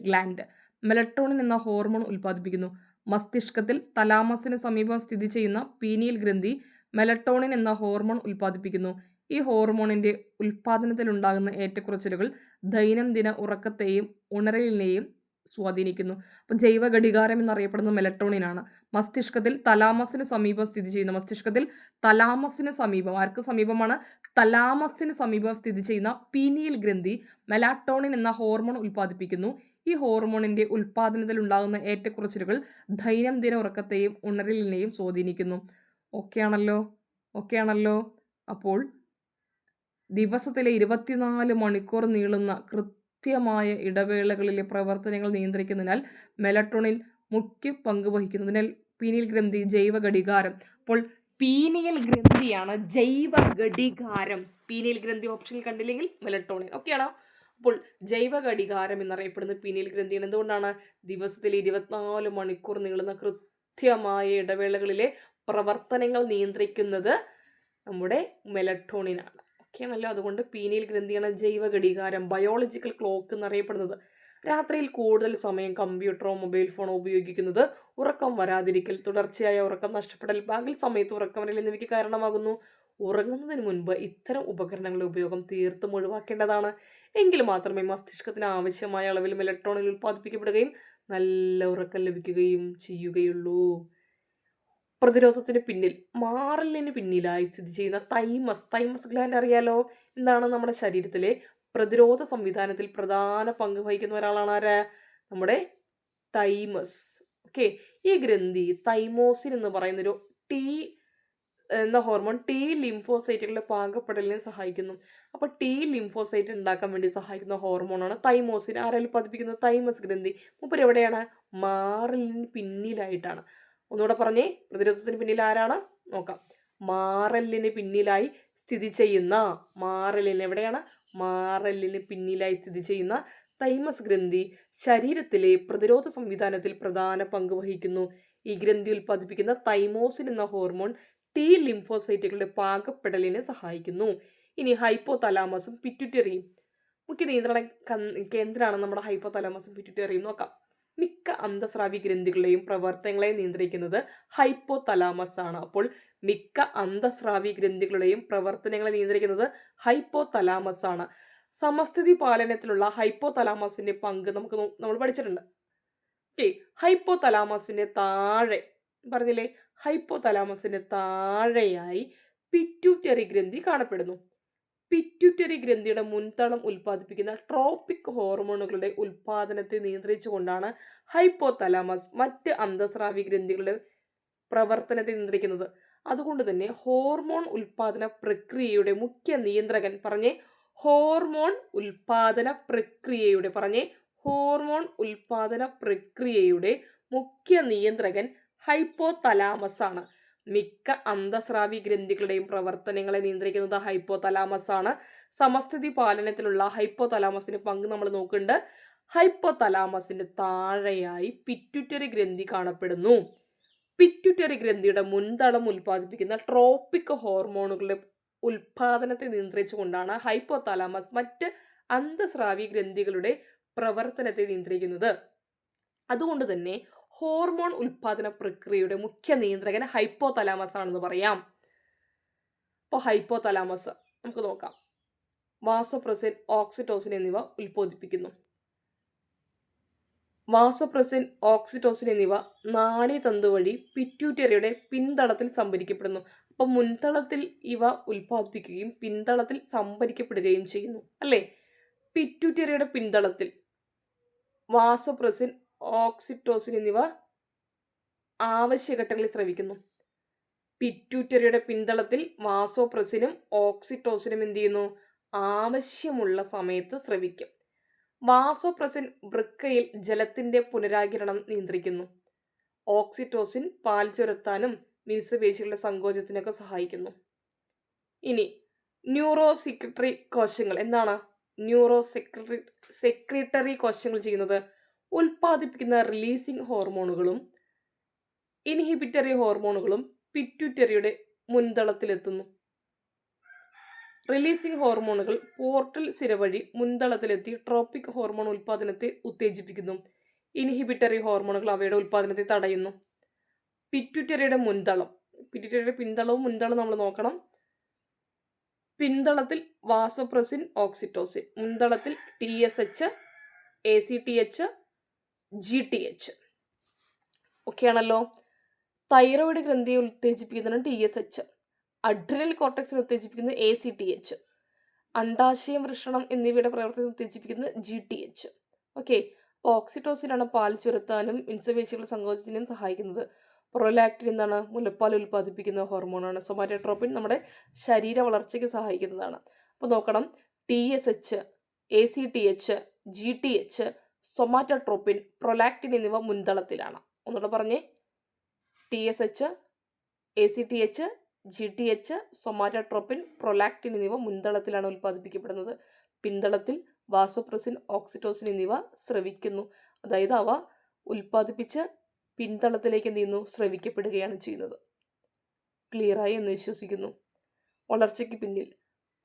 ഗ്ലാൻഡ് മെലട്ടോണിൻ എന്ന ഹോർമോൺ ഉൽപ്പാദിപ്പിക്കുന്നു. മസ്തിഷ്കത്തിൽ തലാമസിന് സമീപം സ്ഥിതി ചെയ്യുന്ന പീനിയൽ ഗ്രന്ഥി മെലട്ടോണിൻ എന്ന ഹോർമോൺ ഉൽപ്പാദിപ്പിക്കുന്നു. ഈ ഹോർമോണിൻ്റെ ഉൽപ്പാദനത്തിലുണ്ടാകുന്ന ഏറ്റക്കുറച്ചിലുകൾ ദൈനംദിന ഉറക്കത്തെയും ഉണരലിനെയും സ്വാധീനിക്കുന്നു. അപ്പോൾ ജൈവ ഘടികാരം എന്നറിയപ്പെടുന്നത് മെലട്ടോണിനാണ്. മസ്തിഷ്കത്തിൽ തലാമസിന് സമീപം സ്ഥിതി ചെയ്യുന്ന ആർക്ക് സമീപമാണ്? തലാമസിന് സമീപം സ്ഥിതി ചെയ്യുന്ന പീനിയൽ ഗ്രന്ഥി മെലാറ്റോണിൻ എന്ന ഹോർമോൺ ഉൽപ്പാദിപ്പിക്കുന്നു. ഈ ഹോർമോണിൻ്റെ ഉൽപ്പാദനത്തിലുണ്ടാകുന്ന ഏറ്റക്കുറച്ചിലുകൾ ദൈനംദിന ഉറക്കത്തെയും ഉണരലിനെയും സ്വാധീനിക്കുന്നു. ഓക്കെ ആണല്ലോ. അപ്പോൾ ദിവസത്തിലെ 24 മണിക്കൂർ നീളുന്ന കൃത്യമായ ഇടവേളകളിലെ പ്രവർത്തനങ്ങൾ നിയന്ത്രിക്കുന്നതിനാൽ മെലട്ടോണിൻ മുഖ്യ പങ്ക് വഹിക്കുന്നതിനാൽ പീനിയൽ ഗ്രന്ഥി ജൈവ ഘടികാരം. അപ്പോൾ പീനിയൽ ഗ്രന്ഥിയാണ് ജൈവ ഘടികാരം. പീനിയൽ ഗ്രന്ഥി ഓപ്ഷനിൽ കണ്ടില്ലെങ്കിൽ മെലട്ടോണിൻ. ഓക്കെയാണോ? അപ്പോൾ ജൈവ ഘടികാരം എന്നറിയപ്പെടുന്ന പീനിയൽ ഗ്രന്ഥിയാണ്. എന്തുകൊണ്ടാണ്? ദിവസത്തിൽ 24 മണിക്കൂർ നീളുന്ന കൃത്യമായ ഇടവേളകളിലെ പ്രവർത്തനങ്ങൾ നിയന്ത്രിക്കുന്നത് നമ്മുടെ മെലട്ടോണിനാണ്. ഓക്കെ ആണല്ലോ. അതുകൊണ്ട് പീനിയൽ ഗ്രന്ഥിയാണ് ജൈവ ഘടികാരം, ബയോളജിക്കൽ ക്ലോക്ക് എന്നറിയപ്പെടുന്നത്. രാത്രിയിൽ കൂടുതൽ സമയം കമ്പ്യൂട്ടറോ മൊബൈൽ ഫോണോ ഉപയോഗിക്കുന്നത് ഉറക്കം വരാതിരിക്കൽ, തുടർച്ചയായ ഉറക്കം നഷ്ടപ്പെടൽ, പകൽ സമയത്ത് ഉറക്കം വരൽ എന്നിവയ്ക്ക് കാരണമാകുന്നു. ഉറങ്ങുന്നതിന് മുൻപ് ഇത്തരം ഉപകരണങ്ങളുടെ ഉപയോഗം തീർത്തും ഒഴിവാക്കേണ്ടതാണ്. എങ്കിൽ മാത്രമേ മസ്തിഷ്കത്തിന് ആവശ്യമായ അളവിൽ മെലട്ടോണിൻ ഉൽപ്പാദിപ്പിക്കപ്പെടുകയും നല്ല ഉറക്കം ലഭിക്കുകയും ചെയ്യുകയുള്ളൂ. പ്രതിരോധത്തിന് പിന്നിൽ, മാറലിന് പിന്നിലായി സ്ഥിതി ചെയ്യുന്ന തൈമസ് ഗ്ലാൻഡ് അറിയാലോ. എന്താണ്? നമ്മുടെ ശരീരത്തിലെ പ്രതിരോധ സംവിധാനത്തിൽ പ്രധാന പങ്ക് വഹിക്കുന്ന ഒരാളാണ് ആര്? നമ്മുടെ തൈമസ്. ഓക്കെ. ഈ ഗ്രന്ഥി തൈമോസിൻ എന്ന് പറയുന്നൊരു ടി എന്ന ഹോർമോൺ T ലിംഫോസൈറ്റുകളുടെ പാകപ്പെടലിനെ സഹായിക്കുന്നു. അപ്പോൾ T ലിംഫോസൈറ്റ് ഉണ്ടാക്കാൻ വേണ്ടി സഹായിക്കുന്ന ഹോർമോണാണ് തൈമോസിൻ. ആരാലും പതിപ്പിക്കുന്നത്? തൈമസ് ഗ്രന്ഥി. മൂപ്പർ എവിടെയാണ്? മാറലിന് പിന്നിലായിട്ടാണ്. ഒന്നുകൂടെ പറഞ്ഞേ, പ്രതിരോധത്തിന് പിന്നിൽ ആരാണ് നോക്കാം. മാറലിന് പിന്നിലായി സ്ഥിതി ചെയ്യുന്ന തൈമസ് ഗ്രന്ഥി ശരീരത്തിലെ പ്രതിരോധ സംവിധാനത്തിൽ പ്രധാന പങ്ക് വഹിക്കുന്നു. ഈ ഗ്രന്ഥി ഉൽപ്പാദിപ്പിക്കുന്ന തൈമോസിൻ എന്ന ഹോർമോൺ T ലിംഫോസൈറ്റുകളുടെ പാകപ്പെടലിനെ സഹായിക്കുന്നു. ഇനി ഹൈപ്പോതലാമസും പിറ്റ്യൂട്ടറിയും. മുഖ്യ നിയന്ത്രണ കേന്ദ്രമാണ് നമ്മുടെ ഹൈപ്പോതലാമസും പിറ്റ്യൂട്ടറിയും. നോക്കാം. മിക്ക അന്തസ്രാവി ഗ്രന്ഥികളെയും പ്രവർത്തനങ്ങളെ നിയന്ത്രിക്കുന്നത് ഹൈപ്പോതലാമസ് ആണ്. അപ്പോൾ മിക്ക അന്തസ്രാവി ഗ്രന്ഥികളുടെയും പ്രവർത്തനങ്ങളെ നിയന്ത്രിക്കുന്നത് ഹൈപ്പോതലാമസ് ആണ്. സമസ്ഥിതി പാലനത്തിലുള്ള ഹൈപ്പോതലാമസിന്റെ പങ്ക് നമ്മൾ പഠിച്ചിട്ടുണ്ട്. ഓക്കെ. ഹൈപ്പോതലാമസിന്റെ താഴെയായി പിറ്റ്യൂട്ടറി ഗ്രന്ഥി കാണപ്പെടുന്നു. പിറ്റ്യൂട്ടറി ഗ്രന്ഥിയുടെ മുൻതളം ഉൽപ്പാദിപ്പിക്കുന്ന ട്രോപ്പിക് ഹോർമോണുകളുടെ ഉൽപ്പാദനത്തെ നിയന്ത്രിച്ചുകൊണ്ടാണ് ഹൈപ്പോതലാമസ് മറ്റ് അന്തസ്രാവി ഗ്രന്ഥികളുടെ പ്രവർത്തനത്തെ നിയന്ത്രിക്കുന്നത്. അതുകൊണ്ട് തന്നെ ഹോർമോൺ ഉൽപാദന പ്രക്രിയയുടെ മുഖ്യ നിയന്ത്രകൻ പറഞ്ഞേ ഹോർമോൺ ഉൽപാദന പ്രക്രിയയുടെ പറഞ്ഞേ ഹോർമോൺ ഉൽപാദന പ്രക്രിയയുടെ മുഖ്യ നിയന്ത്രകൻ ഹൈപ്പോതലാമസ് ആണ്. മിക്ക അന്തസ്രാവി ഗ്രന്ഥികളുടെയും പ്രവർത്തനങ്ങളെ നിയന്ത്രിക്കുന്നത് ഹൈപ്പോതലാമസ് ആണ്. സമസ്ഥിതി പാലനത്തിലുള്ള ഹൈപ്പോതലാമസിന്റെ പങ്ക് നമ്മൾ നോക്കുന്നുണ്ട്. ഹൈപ്പോതലാമസിന്റെ താഴെയായി പിറ്റ്യൂട്ടറി ഗ്രന്ഥി കാണപ്പെടുന്നു. പിറ്റ്യൂട്ടറി ഗ്രന്ഥിയുടെ മുൻതളം ഉൽപ്പാദിപ്പിക്കുന്ന ട്രോപ്പിക് ഹോർമോണുകളുടെ ഉൽപാദനത്തെ നിയന്ത്രിച്ചുകൊണ്ടാണ് ഹൈപ്പോതലാമസ് മറ്റ് അന്തസ്രാവി ഗ്രന്ഥികളുടെ പ്രവർത്തനത്തെ നിയന്ത്രിക്കുന്നത്. അതുകൊണ്ട് തന്നെ ഹോർമോൺ ഉൽപാദന പ്രക്രിയയുടെ മുഖ്യ നിയന്ത്രകൻ ഹൈപ്പോതലാമസ് ആണെന്ന് പറയാം. അപ്പോൾ ഹൈപ്പോതലാമസ് നമുക്ക് നോക്കാം. വാസോപ്രസിൻ, ഓക്സിറ്റോസിൻ എന്നിവ ഉൽപ്പാദിപ്പിക്കുന്നു. വാസോപ്രസിൻ, ഓക്സിറ്റോസിൻ എന്നിവ നാഡീതന്തു വഴി പിറ്റ്യൂട്ടറിയുടെ പിൻതളത്തിൽ സംഭരിക്കപ്പെടുന്നു. അപ്പം മുൻതളത്തിൽ ഇവ ഉൽപ്പാദിപ്പിക്കുകയും പിൻതളത്തിൽ സംഭരിക്കപ്പെടുകയും ചെയ്യുന്നു അല്ലേ. പിറ്റ്യൂട്ടറിയുടെ പിൻതളത്തിൽ വാസോപ്രസിൻ, ഓക്സിറ്റോസിൻ എന്നിവ ആവശ്യഘട്ടങ്ങളിൽ സ്രവിക്കുന്നു. പിറ്റ്യൂട്ടറിയുടെ പിൻതളത്തിൽ വാസോപ്രസിനും ഓക്സിറ്റോസിനും എന്ത് ചെയ്യുന്നു? ആവശ്യമുള്ള സമയത്ത് സ്രവിക്കും. വാസോപ്രസിൻ വൃക്കയിൽ ജലത്തിന്റെ പുനരാകിരണം നിയന്ത്രിക്കുന്നു. ഓക്സിറ്റോസിൻ പാൽ ചുരത്താനും മിനുസപേശികളുടെ സങ്കോചത്തിനൊക്കെ സഹായിക്കുന്നു. ഇനി ന്യൂറോ സെക്രട്ടറി കോശങ്ങൾ എന്താണ്? ന്യൂറോ സെക്രട്ടറി കോശങ്ങൾ ചെയ്യുന്നത് ഉൽപ്പാദിപ്പിക്കുന്ന റിലീസിംഗ് ഹോർമോണുകളും ഇൻഹിബിറ്ററി ഹോർമോണുകളും പിറ്റ്യൂട്ടറിയുടെ മുൻതളത്തിലെത്തുന്നു. റിലീസിംഗ് ഹോർമോണുകൾ പോർട്ടൽ സിര വഴി മുൻതളത്തിലെത്തി ട്രോപ്പിക് ഹോർമോൺ ഉൽപ്പാദനത്തെ ഉത്തേജിപ്പിക്കുന്നു. ഇൻഹിബിറ്ററി ഹോർമോണുകൾ അവയുടെ ഉൽപ്പാദനത്തെ തടയുന്നു. പിറ്റ്യൂട്ടറിയുടെ മുൻതളം, പിറ്റ്യൂട്ടറിയുടെ പിൻതളവും മുൻതളവും നമ്മൾ നോക്കണം. പിൻതളത്തിൽ വാസോപ്രസിൻ, ഓക്സിറ്റോസിൻ, മുൻതളത്തിൽ TSH, ACTH, GTH ഒക്കെയാണല്ലോ. തൈറോയിഡ് ഗ്രന്ഥിയെ ഉത്തേജിപ്പിക്കുന്നതാണ് TSH. അഡ്രിനൽ കോർട്ടക്സിനെ ഉത്തേജിപ്പിക്കുന്നത് ACTH. അണ്ഡാശയം, വൃഷണം എന്നിവയുടെ പ്രവർത്തനത്തെ ഉത്തേജിപ്പിക്കുന്നത് GTH. ഓക്കെ. അപ്പോൾ ഓക്സിറ്റോസിനാണ് പാൽ ചുരത്താനും മിനുസപേശികളുടെ സങ്കോചത്തിനും സഹായിക്കുന്നത്. പ്രൊലാക്റ്റിൻ എന്താണ്? മുലപ്പാൽ ഉൽപ്പാദിപ്പിക്കുന്ന ഹോർമോണാണ്. സൊമാറ്റോട്രോപ്പിൻ നമ്മുടെ ശരീര വളർച്ചയ്ക്ക് സഹായിക്കുന്നതാണ്. അപ്പോൾ നോക്കണം, TSH, ACTH, GTH, somatotropin, prolactin എന്നിവ മുൻതളത്തിലാണ്. ഒന്നുകൂടെ പറഞ്ഞേ. TSH, ACTH, GTH, somatotropin, prolactin എന്നിവ മുൻതളത്തിലാണ് ഉൽപ്പാദിപ്പിക്കപ്പെടുന്നത്. പിൻതളത്തിൽ വാസോപ്രസിൻ, ഓക്സിറ്റോസിൻ എന്നിവ സ്രവിക്കുന്നു. അതായത് അവ ഉൽപ്പാദിപ്പിച്ച് പിൻതളത്തിലേക്ക് എന്ത് ചെയ്യുന്നു? സ്രവിക്കപ്പെടുകയാണ് ചെയ്യുന്നത്. ക്ലിയറായി എന്ന് വിശ്വസിക്കുന്നു. വളർച്ചയ്ക്ക് പിന്നിൽ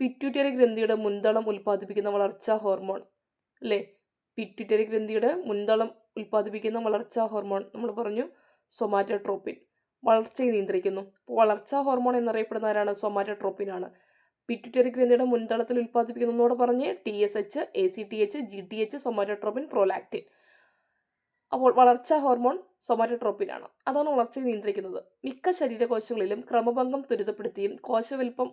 പിറ്റ്യൂട്ടറി ഗ്രന്ഥിയുടെ മുൻതളം ഉൽപ്പാദിപ്പിക്കുന്ന വളർച്ചാ ഹോർമോൺ അല്ലേ. പിറ്റ്യൂട്ടറി ഗ്രന്ഥിയുടെ മുൻതളം ഉൽപ്പാദിപ്പിക്കുന്ന വളർച്ചാ ഹോർമോൺ നമ്മൾ പറഞ്ഞു സൊമാറ്റോട്രോപ്പിൻ വളർച്ചയെ നിയന്ത്രിക്കുന്നു. അപ്പോൾ വളർച്ചാ ഹോർമോൺ എന്നറിയപ്പെടുന്ന ആരാണ്? സൊമാറ്റോട്രോപ്പിനാണ്. പിറ്റ്യൂട്ടറി ഗ്രന്ഥിയുടെ മുൻതളത്തിൽ ഉൽപ്പാദിപ്പിക്കുന്ന ഒന്നുകൂടെ പറഞ്ഞ് TSH, ACTH, GTH, somatotropin, prolactin. അപ്പോൾ വളർച്ചാ ഹോർമോൺ സൊമാറ്റോട്രോപ്പിനാണ്. അതാണ് വളർച്ചയെ നിയന്ത്രിക്കുന്നത്. മിക്ക ശരീരകോശങ്ങളിലും ക്രമഭംഗം ത്വരിതപ്പെടുത്തിയും കോശവലുപ്പം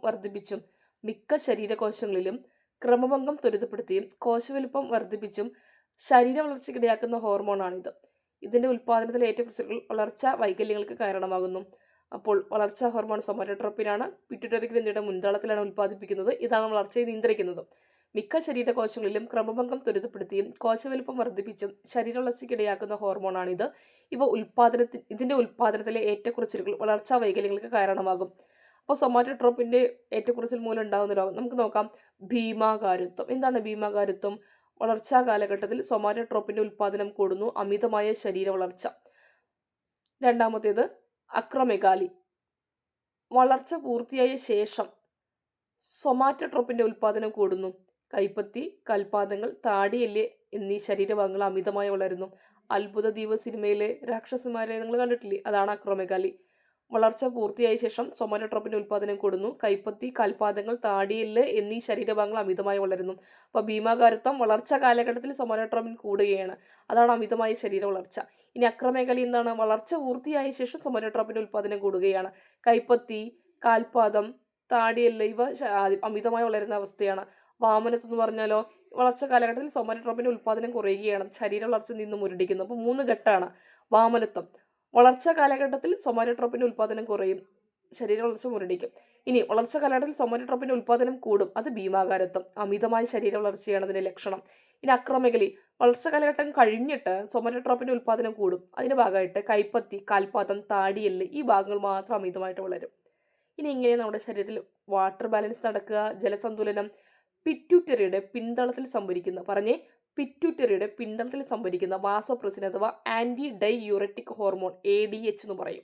വർദ്ധിപ്പിച്ചും ശരീര വളർച്ചയ്ക്കിടയാക്കുന്ന ഹോർമോണാണിത്. ഇതിൻ്റെ ഉൽപ്പാദനത്തിലെ ഏറ്റക്കുറച്ചിലുകൾ വളർച്ചാ വൈകല്യങ്ങൾക്ക് കാരണമാകുന്നു. അപ്പോൾ വളർച്ചാ ഹോർമോൺ സൊമാറ്റോട്രോപ്പിനാണ്. പിറ്റ്യൂട്ടറി ഗ്രന്ഥിയുടെ മുൻതളത്തിലാണ് ഉൽപ്പാദിപ്പിക്കുന്നത്. ഇതാണ് വളർച്ചയെ നിയന്ത്രിക്കുന്നത്. മിക്ക ശരീരകോശങ്ങളിലും ക്രമഭംഗം ത്വരിതപ്പെടുത്തിയും കോശവലുപ്പം വർദ്ധിപ്പിച്ചും ശരീര വളർച്ചയ്ക്കിടയാക്കുന്ന ഹോർമോണാണിത്. ഇതിൻ്റെ ഉൽപ്പാദനത്തിലെ ഏറ്റക്കുറച്ചിലുകൾ വളർച്ചാ വൈകല്യങ്ങൾക്ക് കാരണമാകും. അപ്പോൾ സൊമാറ്റോട്രോപ്പിൻ്റെ ഏറ്റക്കുറച്ചിൽ മൂലം ഉണ്ടാകുന്ന രോഗം നമുക്ക് നോക്കാം. ഭീമാകാരത്വം. എന്താണ് ഭീമാകാരത്വം? വളർച്ചാ കാലഘട്ടത്തിൽ സൊമാറ്റോട്രോപ്പിൻ്റെ ഉൽപ്പാദനം കൂടുന്നു. അമിതമായ ശരീര വളർച്ച. രണ്ടാമത്തേത് അക്രോമെഗാലി. വളർച്ച പൂർത്തിയായ ശേഷം സൊമാറ്റോട്രോപ്പിൻ്റെ ഉൽപ്പാദനം കൂടുന്നു. കൈപ്പത്തി, കൽപാദങ്ങൾ, താടിയെല്ല് എന്നീ ശരീരഭാഗങ്ങൾ അമിതമായി വളരുന്നു. അത്ഭുത ദ്വീപ് സിനിമയിലെ രാക്ഷസന്മാരെ നിങ്ങൾ കണ്ടിട്ടില്ലേ? അതാണ് അക്രോമെഗാലി. വളർച്ച പൂർത്തിയായ ശേഷം സൊമാറ്റോട്രോപ്പിൻ്റെ ഉൽപ്പാദനം കൂടുന്നു. കൈപ്പത്തി, കാൽപാദങ്ങൾ, താടിയെല്ല് എന്നീ ശരീരഭാഗങ്ങൾ അമിതമായി വളരുന്നു. അപ്പോൾ ഭീമാകാരത്വം വളർച്ചാ കാലഘട്ടത്തിൽ സൊമാറ്റോട്രോപ്പിൻ കൂടുകയാണ്. അതാണ് അമിതമായ ശരീര വളർച്ച. ഇനി അക്രോമെഗാലി എന്താണ്? വളർച്ച പൂർത്തിയായ ശേഷം സൊമാറ്റോട്രോപ്പിൻ്റെ ഉൽപ്പാദനം കൂടുകയാണ്. കൈപ്പത്തി, കാൽപാദം, താടിയെല്ല് ഇവ അമിതമായി വളരുന്ന അവസ്ഥയാണ്. വാമനത്വം എന്ന് പറഞ്ഞാലോ വളർച്ച കാലഘട്ടത്തിൽ സൊമാറ്റോട്രോപ്പിൻ്റെ ഉൽപ്പാദനം കുറയുകയാണ്. ശരീര വളർച്ച നിന്ന് മുരടിക്കുന്നു. അപ്പോൾ 3 ഘട്ടമാണ്. വാമനത്വം വളർച്ചാ കാലഘട്ടത്തിൽ സൊമാറ്റോട്രോപ്പിൻ്റെ ഉൽപ്പാദനം കുറയും. ശരീര വളർച്ച മുരടിക്കും. ഇനി വളർച്ച കാലഘട്ടത്തിൽ സോമാറ്റോട്രോപ്പിന്റെ ഉൽപ്പാദനം കൂടും, അത് ഭീമാകാരത്വം. അമിതമായ ശരീര വളർച്ചയാണ് അതിന്റെ ലക്ഷണം. ഇനി അക്രോമെഗലി, വളർച്ച കാലഘട്ടം കഴിഞ്ഞിട്ട് സോമാറ്റോട്രോപ്പിന്റെ ഉൽപ്പാദനം കൂടും. അതിന്റെ ഭാഗമായിട്ട് കൈപ്പത്തി, കാൽപാദം, താടിയെല്ല് ഈ ഭാഗങ്ങൾ മാത്രം അമിതമായിട്ട് വളരും. ഇനി ഇങ്ങനെ നമ്മുടെ ശരീരത്തിൽ വാട്ടർ ബാലൻസ് നടക്കുക, ജലസന്തുലനം. പിറ്റ്യൂട്ടറിയുടെ പിന്തളത്തിൽ സംഭരിക്കുന്ന പിറ്റ്യൂട്ടറിയുടെ പിന്തളത്തിൽ സംഭരിക്കുന്ന വാസോപ്രസിൻ അഥവാ ആന്റി ഡൈയൂററ്റിക് ഹോർമോൺ ADH എന്ന് പറയും.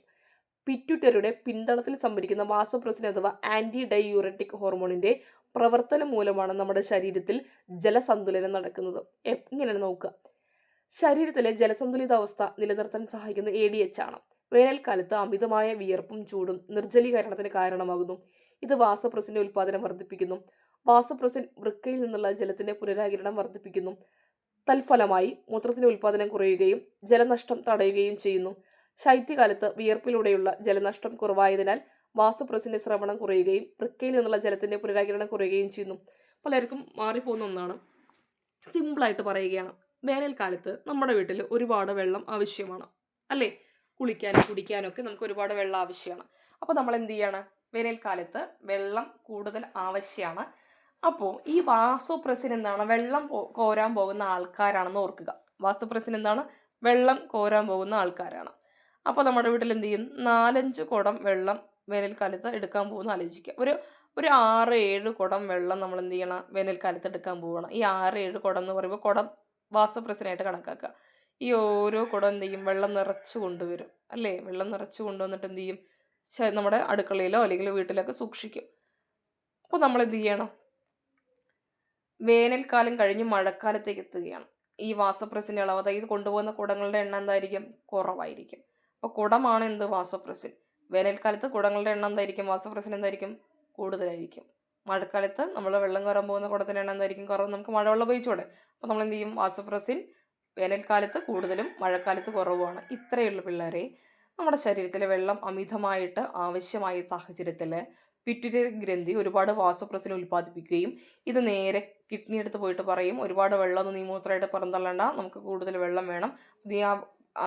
പിറ്റ്യൂട്ടറിയുടെ പിന്തളത്തിൽ സംഭരിക്കുന്ന വാസോപ്രസിൻ അഥവാ ആന്റി ഡൈയൂററ്റിക് ഹോർമോണിന്റെ പ്രവർത്തനം മൂലമാണ് നമ്മുടെ ശരീരത്തിൽ ജലസന്തുലനം നടക്കുന്നത്. ഇങ്ങനെയാണ് നോക്കുക. ശരീരത്തിലെ ജലസന്തുലിതാവസ്ഥ നിലനിർത്താൻ സഹായിക്കുന്ന ADH ആണ്. വേനൽക്കാലത്ത് അമിതമായ വിയർപ്പും ചൂടും നിർജ്ജലീകരണത്തിന് കാരണമാകുന്നു. ഇത് വാസോപ്രസിന്റെ ഉൽപ്പാദനം വർദ്ധിപ്പിക്കുന്നു. വാസോപ്രസിൻ വൃക്കയിൽ നിന്നുള്ള ജലത്തിന്റെ പുനരാകിരണം വർദ്ധിപ്പിക്കുന്നു. തൽഫലമായി മൂത്രത്തിന്റെ ഉൽപ്പാദനം കുറയുകയും ജലനഷ്ടം തടയുകയും ചെയ്യുന്നു. ശൈത്യകാലത്ത് വിയർപ്പിലൂടെയുള്ള ജലനഷ്ടം കുറവായതിനാൽ വാസോപ്രസിന്റെ സ്രവണം കുറയുകയും വൃക്കയിൽ നിന്നുള്ള ജലത്തിന്റെ പുനരാകിരണം കുറയുകയും ചെയ്യുന്നു. പലർക്കും മാറിപ്പോകുന്ന ഒന്നാണ്. സിമ്പിളായിട്ട് പറയുകയാണ്, വേനൽക്കാലത്ത് നമ്മുടെ വീട്ടിൽ ഒരുപാട് വെള്ളം ആവശ്യമാണ് അല്ലേ? കുളിക്കാനും കുടിക്കാനും ഒക്കെ നമുക്ക് ഒരുപാട് വെള്ളം ആവശ്യമാണ്. അപ്പോൾ നമ്മൾ എന്ത് ചെയ്യാണ്? വേനൽക്കാലത്ത് വെള്ളം കൂടുതൽ ആവശ്യമാണ്. അപ്പോൾ ഈ വാസോപ്രസിൻ എന്താണ്? വെള്ളം കോരാൻ പോകുന്ന ആൾക്കാരാണെന്ന് ഓർക്കുക. വാസോപ്രസിൻ എന്താണ്? വെള്ളം കോരാൻ പോകുന്ന ആൾക്കാരാണ്. അപ്പോൾ നമ്മുടെ വീട്ടിൽ എന്ത് ചെയ്യും? 4-5 കുടം വെള്ളം വേനൽക്കാലത്ത് എടുക്കാൻ പോകുന്ന ആലോചിക്കുക. ഒരു 6-7 കുടം വെള്ളം നമ്മൾ എന്ത് ചെയ്യണം? വേനൽക്കാലത്ത് എടുക്കാൻ പോവുകയാണ്. ഈ 6-7 കുടം എന്ന് പറയുമ്പോൾ കുടം വാസോപ്രസിനായിട്ട് കണക്കാക്കുക. ഈ ഓരോ കുടം എന്ത് ചെയ്യും? വെള്ളം നിറച്ച് കൊണ്ടുവരും അല്ലേ? വെള്ളം നിറച്ച് കൊണ്ടുവന്നിട്ട് എന്ത് ചെയ്യും? നമ്മുടെ അടുക്കളയിലോ അല്ലെങ്കിൽ വീട്ടിലൊക്കെ സൂക്ഷിക്കും. അപ്പോൾ നമ്മൾ എന്ത് ചെയ്യണം? വേനൽക്കാലം കഴിഞ്ഞ് മഴക്കാലത്തേക്ക് എത്തുകയാണ്. ഈ വാസോപ്രസിൻ്റെ അളവ്, അതായത് കൊണ്ടുപോകുന്ന കുടങ്ങളുടെ എണ്ണം എന്തായിരിക്കും? കുറവായിരിക്കും. അപ്പോൾ കുടമാണ് എന്ത്? വാസോപ്രസിൻ. വേനൽക്കാലത്ത് കുടങ്ങളുടെ എണ്ണം എന്തായിരിക്കും? വാസോപ്രസിൻ എന്തായിരിക്കും? കൂടുതലായിരിക്കും. മഴക്കാലത്ത് നമ്മൾ വെള്ളം കോരാൻ പോകുന്ന കുടത്തിൻ്റെ എണ്ണം എന്തായിരിക്കും? കുറവ്. നമുക്ക് മഴവെള്ളം ഉപയോഗിച്ചൂടെ? അപ്പോൾ നമ്മൾ എന്ത് ചെയ്യും? വാസോപ്രസിൻ വേനൽക്കാലത്ത് കൂടുതലും മഴക്കാലത്ത് കുറവുമാണ്. ഇത്രയുള്ള പിള്ളേരെ നമ്മുടെ ശരീരത്തിലെ വെള്ളം അമിതമായിട്ട് ആവശ്യമായ സാഹചര്യത്തിൽ പിറ്റ്യൂട്ടറി ഗ്രന്ഥി ഒരുപാട് വാസോപ്രസിൻ ഉൽപ്പാദിപ്പിക്കുകയും ഇത് നേരെ കിഡ്നി എടുത്ത് പോയിട്ട് പറയും, ഒരുപാട് വെള്ളമൊന്നും നീ മൂത്രമായിട്ട് പുറന്തള്ളണ്ട, നമുക്ക് കൂടുതൽ വെള്ളം വേണം, നീ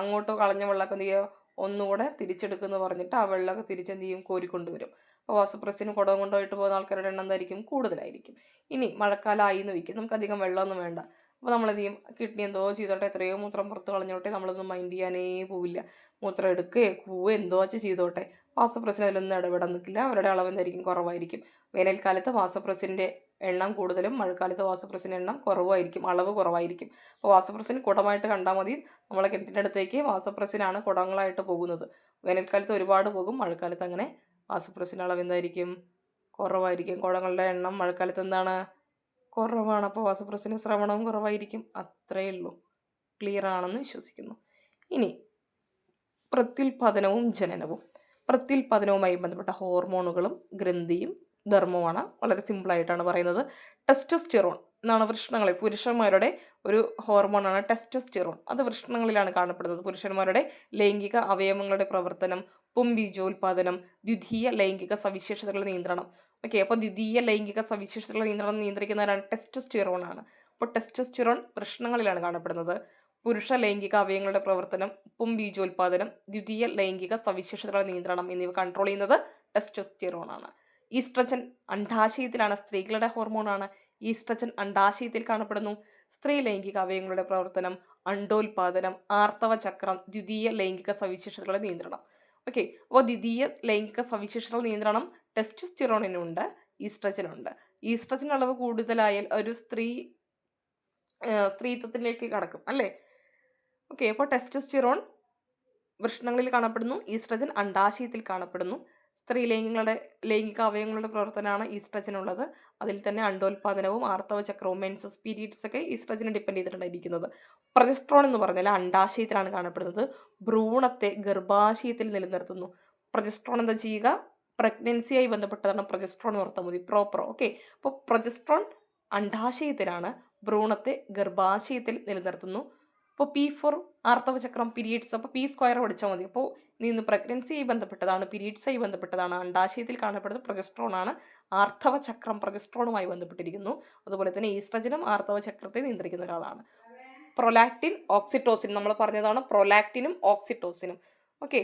അങ്ങോട്ട് കളഞ്ഞ വെള്ളമൊക്കെ എന്ത് ചെയ്യുക? ഒന്നുകൂടെ തിരിച്ചെടുക്കുമെന്ന് പറഞ്ഞിട്ട് ആ വെള്ളമൊക്കെ തിരിച്ചെന്ത് ചെയ്യും? കോരിക്കൊണ്ടുവരും. അപ്പോൾ വാസോപ്രസിന് കുടം കൊണ്ടുപോയിട്ട് പോകുന്ന ആൾക്കാരുടെ എണ്ണം എന്തായിരിക്കും? കൂടുതലായിരിക്കും. ഇനി മഴക്കാലം ആയി എന്ന് വയ്ക്കും, നമുക്ക് അധികം വെള്ളമൊന്നും വേണ്ട. അപ്പോൾ നമ്മളെന്ത് ചെയ്യും? കിഡ്നി എന്തോ ചെയ്തോട്ടെ, എത്രയോ മൂത്രം പുറത്ത് കളഞ്ഞോട്ടെ, നമ്മളൊന്നും മൈൻഡ് ചെയ്യാനേ പോവില്ല. മൂത്രം എടുക്കുകയോ പോവുകയോ എന്തോ ചെയ്തോട്ടെ, വാസോപ്രസിൻ അതിലൊന്നും ഇടപെടാൻ നിൽക്കില്ല. അവരുടെ അളവ് എന്തായിരിക്കും? കുറവായിരിക്കും. വേനൽക്കാലത്ത് വാസോപ്രസിൻ്റെ എണ്ണം കൂടുതലും മഴക്കാലത്ത് വാസോപ്രസിൻ്റെ എണ്ണം കുറവായിരിക്കും, അളവ് കുറവായിരിക്കും. അപ്പോൾ വാസോപ്രസിൻ കുടമായിട്ട് കണ്ടാൽ മതി. നമ്മളെ കിണറ്റിൻ്റെ അടുത്തേക്ക് വാസോപ്രസിനാണ് കുടങ്ങളായിട്ട് പോകുന്നത്. വേനൽക്കാലത്ത് ഒരുപാട് പോകും, മഴക്കാലത്ത് അങ്ങനെ വാസോപ്രസിൻ്റെ അളവ് എന്തായിരിക്കും? കുറവായിരിക്കും. കുടങ്ങളുടെ എണ്ണം മഴക്കാലത്ത് എന്താണ്? കുറവാണ്. അപ്പോൾ വാസോപ്രസിന് സ്രവണവും കുറവായിരിക്കും. അത്രയേ ഉള്ളൂ. ക്ലിയർ ആണെന്ന് വിശ്വസിക്കുന്നു. ഇനി പ്രത്യുൽപാദനവും ജനനവും. പ്രത്യുൽപാദനവുമായി ബന്ധപ്പെട്ട ഹോർമോണുകളും ഗ്രന്ഥിയും ധർമ്മവുമാണ്. വളരെ സിമ്പിളായിട്ടാണ് പറയുന്നത്. ടെസ്റ്റോസ്റ്റിറോൺ എന്നാണ് വൃഷണങ്ങളിൽ, പുരുഷന്മാരുടെ ഒരു ഹോർമോണാണ് ടെസ്റ്റോസ്റ്റിറോൺ. അത് വൃഷണങ്ങളിലാണ് കാണപ്പെടുന്നത്. പുരുഷന്മാരുടെ ലൈംഗിക അവയവങ്ങളുടെ പ്രവർത്തനം, പുംബീജോൽപാദനം, ദ്വിതീയ ലൈംഗിക സവിശേഷതകളുടെ നിയന്ത്രണം. ഓക്കെ, അപ്പോൾ ദ്വിതീയ ലൈംഗിക സവിശേഷതകളുടെ നിയന്ത്രണം നിയന്ത്രിക്കുന്നവരാണ് ടെസ്റ്റോസ്റ്റിറോൺ ആണ്. അപ്പോൾ ടെസ്റ്റോസ്റ്റിറോൺ വൃഷണങ്ങളിലാണ് കാണപ്പെടുന്നത്. പുരുഷ ലൈംഗിക അവയവങ്ങളുടെ പ്രവർത്തനം, പുംബീജോൽപാദനം, ദ്വിതീയ ലൈംഗിക സവിശേഷതകളുടെ നിയന്ത്രണം എന്നിവ കൺട്രോൾ ചെയ്യുന്നത് ടെസ്റ്റോസ്റ്റിറോൺ ആണ്. ഈസ്ട്രജൻ അണ്ഡാശയത്തിലാണ്, സ്ത്രീകളുടെ ഹോർമോണാണ്. ഈസ്ട്രജൻ അണ്ഡാശയത്തിൽ കാണപ്പെടുന്നു. സ്ത്രീ ലൈംഗിക അവയവങ്ങളുടെ പ്രവർത്തനം, അണ്ഡോൽപാദനം, ആർത്തവ ചക്രം, ദ്വിതീയ ലൈംഗിക സവിശേഷതകളുടെ നിയന്ത്രണം. ഓക്കെ, അപ്പോൾ ദ്വിതീയ ലൈംഗിക സവിശേഷതകളുടെ നിയന്ത്രണം ടെസ്റ്റോസ്റ്റിറോണിനുണ്ട്, ഈസ്ട്രജനുണ്ട്. ഈസ്ട്രജൻ അളവ് കൂടുതലായാൽ ഒരു സ്ത്രീത്വത്തിലേക്ക് കടക്കും അല്ലേ? ഓക്കെ, അപ്പോൾ ടെസ്റ്റോസ്റ്റിറോൺ വൃഷണങ്ങളിൽ കാണപ്പെടുന്നു, ഈസ്ട്രജൻ അണ്ഡാശയത്തിൽ കാണപ്പെടുന്നു. സ്ത്രീ ലൈംഗിക അവയവങ്ങളുടെ പ്രവർത്തനമാണ് ഈസ്ട്രജനുള്ളത്. അതിൽ തന്നെ അണ്ഡോൽപാദനവും ആർത്തവ ചക്രവും, മെൻസസ് പീരീഡ്സ് ഒക്കെ ഈസ്ട്രജനെ ഡിപ്പെൻഡ് ചെയ്തിട്ടുണ്ടായിരിക്കുന്നത്. പ്രൊജസ്ട്രോൺ എന്ന് പറഞ്ഞാൽ അണ്ഡാശയത്തിലാണ് കാണപ്പെടുന്നത്. ഭ്രൂണത്തെ ഗർഭാശയത്തിൽ നിലനിർത്തുന്നു. പ്രൊജസ്ട്രോൺ എന്താ ചെയ്യുക? പ്രഗ്നൻസിയായി ബന്ധപ്പെട്ടതാണ് പ്രൊജസ്ട്രോൺ എന്ന് ഓർത്താൽ മതി. പ്രോപ്പർ. ഓക്കെ, അപ്പോൾ പ്രൊജസ്ട്രോൺ അണ്ഡാശയത്തിലാണ്, ഭ്രൂണത്തെ ഗർഭാശയത്തിൽ നിലനിർത്തുന്നു. അപ്പോൾ P4 ആർത്തവചക്രം, പീരീഡ്സ്. അപ്പോൾ P² പഠിച്ചാൽ മതി. അപ്പോൾ നിന്ന് പ്രഗ്നൻസിയായി ബന്ധപ്പെട്ടതാണ്, പീരീഡ്സായി ബന്ധപ്പെട്ടതാണ്, അണ്ഡാശയത്തിൽ കാണപ്പെടുന്നത് പ്രൊജസ്ട്രോൺ ആണ്. ആർത്തവചക്രം പ്രൊജസ്ട്രോണുമായി ബന്ധപ്പെട്ടിരിക്കുന്നു. അതുപോലെ തന്നെ ഈസ്ട്രജനും ആർത്തവചക്രത്തെ നിയന്ത്രിക്കുന്ന ഒരാളാണ്. പ്രൊലാക്റ്റിൻ, ഓക്സിറ്റോസിൻ നമ്മൾ പറഞ്ഞതാണ്. പ്രൊലാക്റ്റിനും ഓക്സിറ്റോസിനും. ഓക്കെ,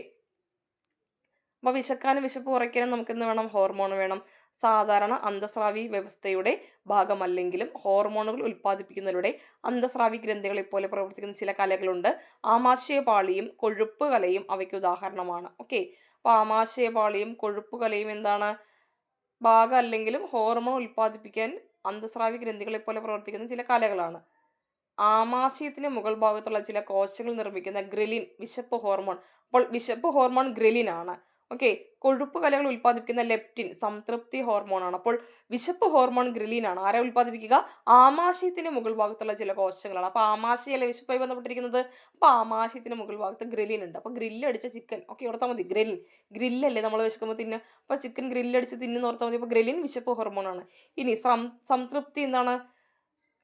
അപ്പോൾ വിശക്കാനും വിശപ്പ് കുറയ്ക്കാനും നമുക്ക് എന്ത് വേണം? ഹോർമോൺ വേണം. സാധാരണ അന്തസ്രാവി വ്യവസ്ഥയുടെ ഭാഗമല്ലെങ്കിലും ഹോർമോണുകൾ ഉൽപ്പാദിപ്പിക്കുന്നതിലൂടെ അന്തസ്രാവി ഗ്രന്ഥികളെ പോലെ പ്രവർത്തിക്കുന്ന ചില കലകളുണ്ട്. ആമാശയപാളിയും കൊഴുപ്പ് കലയും അവയ്ക്ക് ഉദാഹരണമാണ്. ഓക്കെ, അപ്പോൾ ആമാശയപാളിയും കൊഴുപ്പ് കലയും എന്താണ്? ഭാഗമല്ലെങ്കിലും ഹോർമോൺ ഉൽപ്പാദിപ്പിക്കാൻ അന്തസ്രാവി ഗ്രന്ഥികളെ പോലെ പ്രവർത്തിക്കുന്ന ചില കലകളാണ്. ആമാശയത്തിന്റെ മുകൾ ഭാഗത്തുള്ള ചില കോശങ്ങൾ നിർമ്മിക്കുന്ന ഗ്രെലിൻ വിശപ്പ് ഹോർമോൺ. അപ്പോൾ വിശപ്പ് ഹോർമോൺ ഗ്രെലിൻ ആണ്. ഓക്കെ, കൊഴുപ്പ് കലകൾ ഉൽപ്പാദിപ്പിക്കുന്ന ലെപ്റ്റിൻ സംതൃപ്തി ഹോർമോൺ ആണ്. അപ്പോൾ വിശപ്പ് ഹോർമോൺ ഗ്രെലിൻ ആണ്. ആരെ ഉൽപ്പാദിപ്പിക്കുക? ആമാശയത്തിന്റെ മുകൾ ഭാഗത്തുള്ള ചില കോശങ്ങളാണ്. അപ്പോൾ ആമാശയല്ലേ വിശപ്പുമായി ബന്ധപ്പെട്ടിരിക്കുന്നത്? അപ്പോൾ ആമാശയത്തിന്റെ മുകൾ ഭാഗത്ത് ഗ്രെലിൻ ഉണ്ട്. അപ്പോൾ ഗ്രില്ലടിച്ച ചിക്കൻ, ഓക്കെ, ഓർത്താൽ മതി. ഗ്രില്ലല്ലേ നമ്മൾ വിശക്കുമ്പോൾ തിന്നുക. അപ്പോൾ ചിക്കൻ ഗ്രില്ലടിച്ച് തിന്നുന്ന ഓർത്താൽ മതി. അപ്പോൾ ഗ്രെലിൻ വിശപ്പ് ഹോർമോൺ ആണ്. ഇനി സംതൃപ്തി എന്താണ്?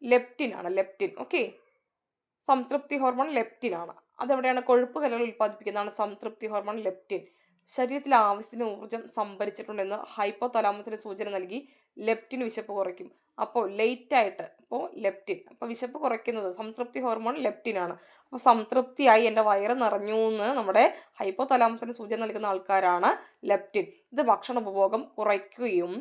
ലെപ്റ്റിൻ ആണ്. ലെപ്റ്റിൻ, ഓക്കെ, സംതൃപ്തി ഹോർമോൺ ലെപ്റ്റിൻ ആണ്. അതെവിടെയാണ്? കൊഴുപ്പ് കലകൾ ഉൽപ്പാദിപ്പിക്കുന്നതാണ് സംതൃപ്തി ഹോർമോൺ ലെപ്റ്റിൻ. ശരീരത്തിൽ ആവശ്യത്തിന് ഊർജ്ജം സംഭരിച്ചിട്ടുണ്ടെന്ന് ഹൈപ്പോതലാമസിന് സൂചന നൽകി ലെപ്റ്റിൻ വിശപ്പ് കുറയ്ക്കും. അപ്പോൾ ലേറ്റായിട്ട് ലെപ്റ്റിൻ, അപ്പോൾ വിശപ്പ് കുറയ്ക്കുന്നത് സംതൃപ്തി ഹോർമോൺ ലെപ്റ്റിൻ ആണ്. അപ്പോൾ സംതൃപ്തിയായി എൻ്റെ വയറ് നിറഞ്ഞു എന്ന് നമ്മുടെ ഹൈപ്പോതലാമസിന് സൂചന നൽകുന്ന ആൾക്കാരാണ് ലെപ്റ്റിൻ. ഇത് ഭക്ഷണ ഉപഭോഗം കുറയ്ക്കുകയും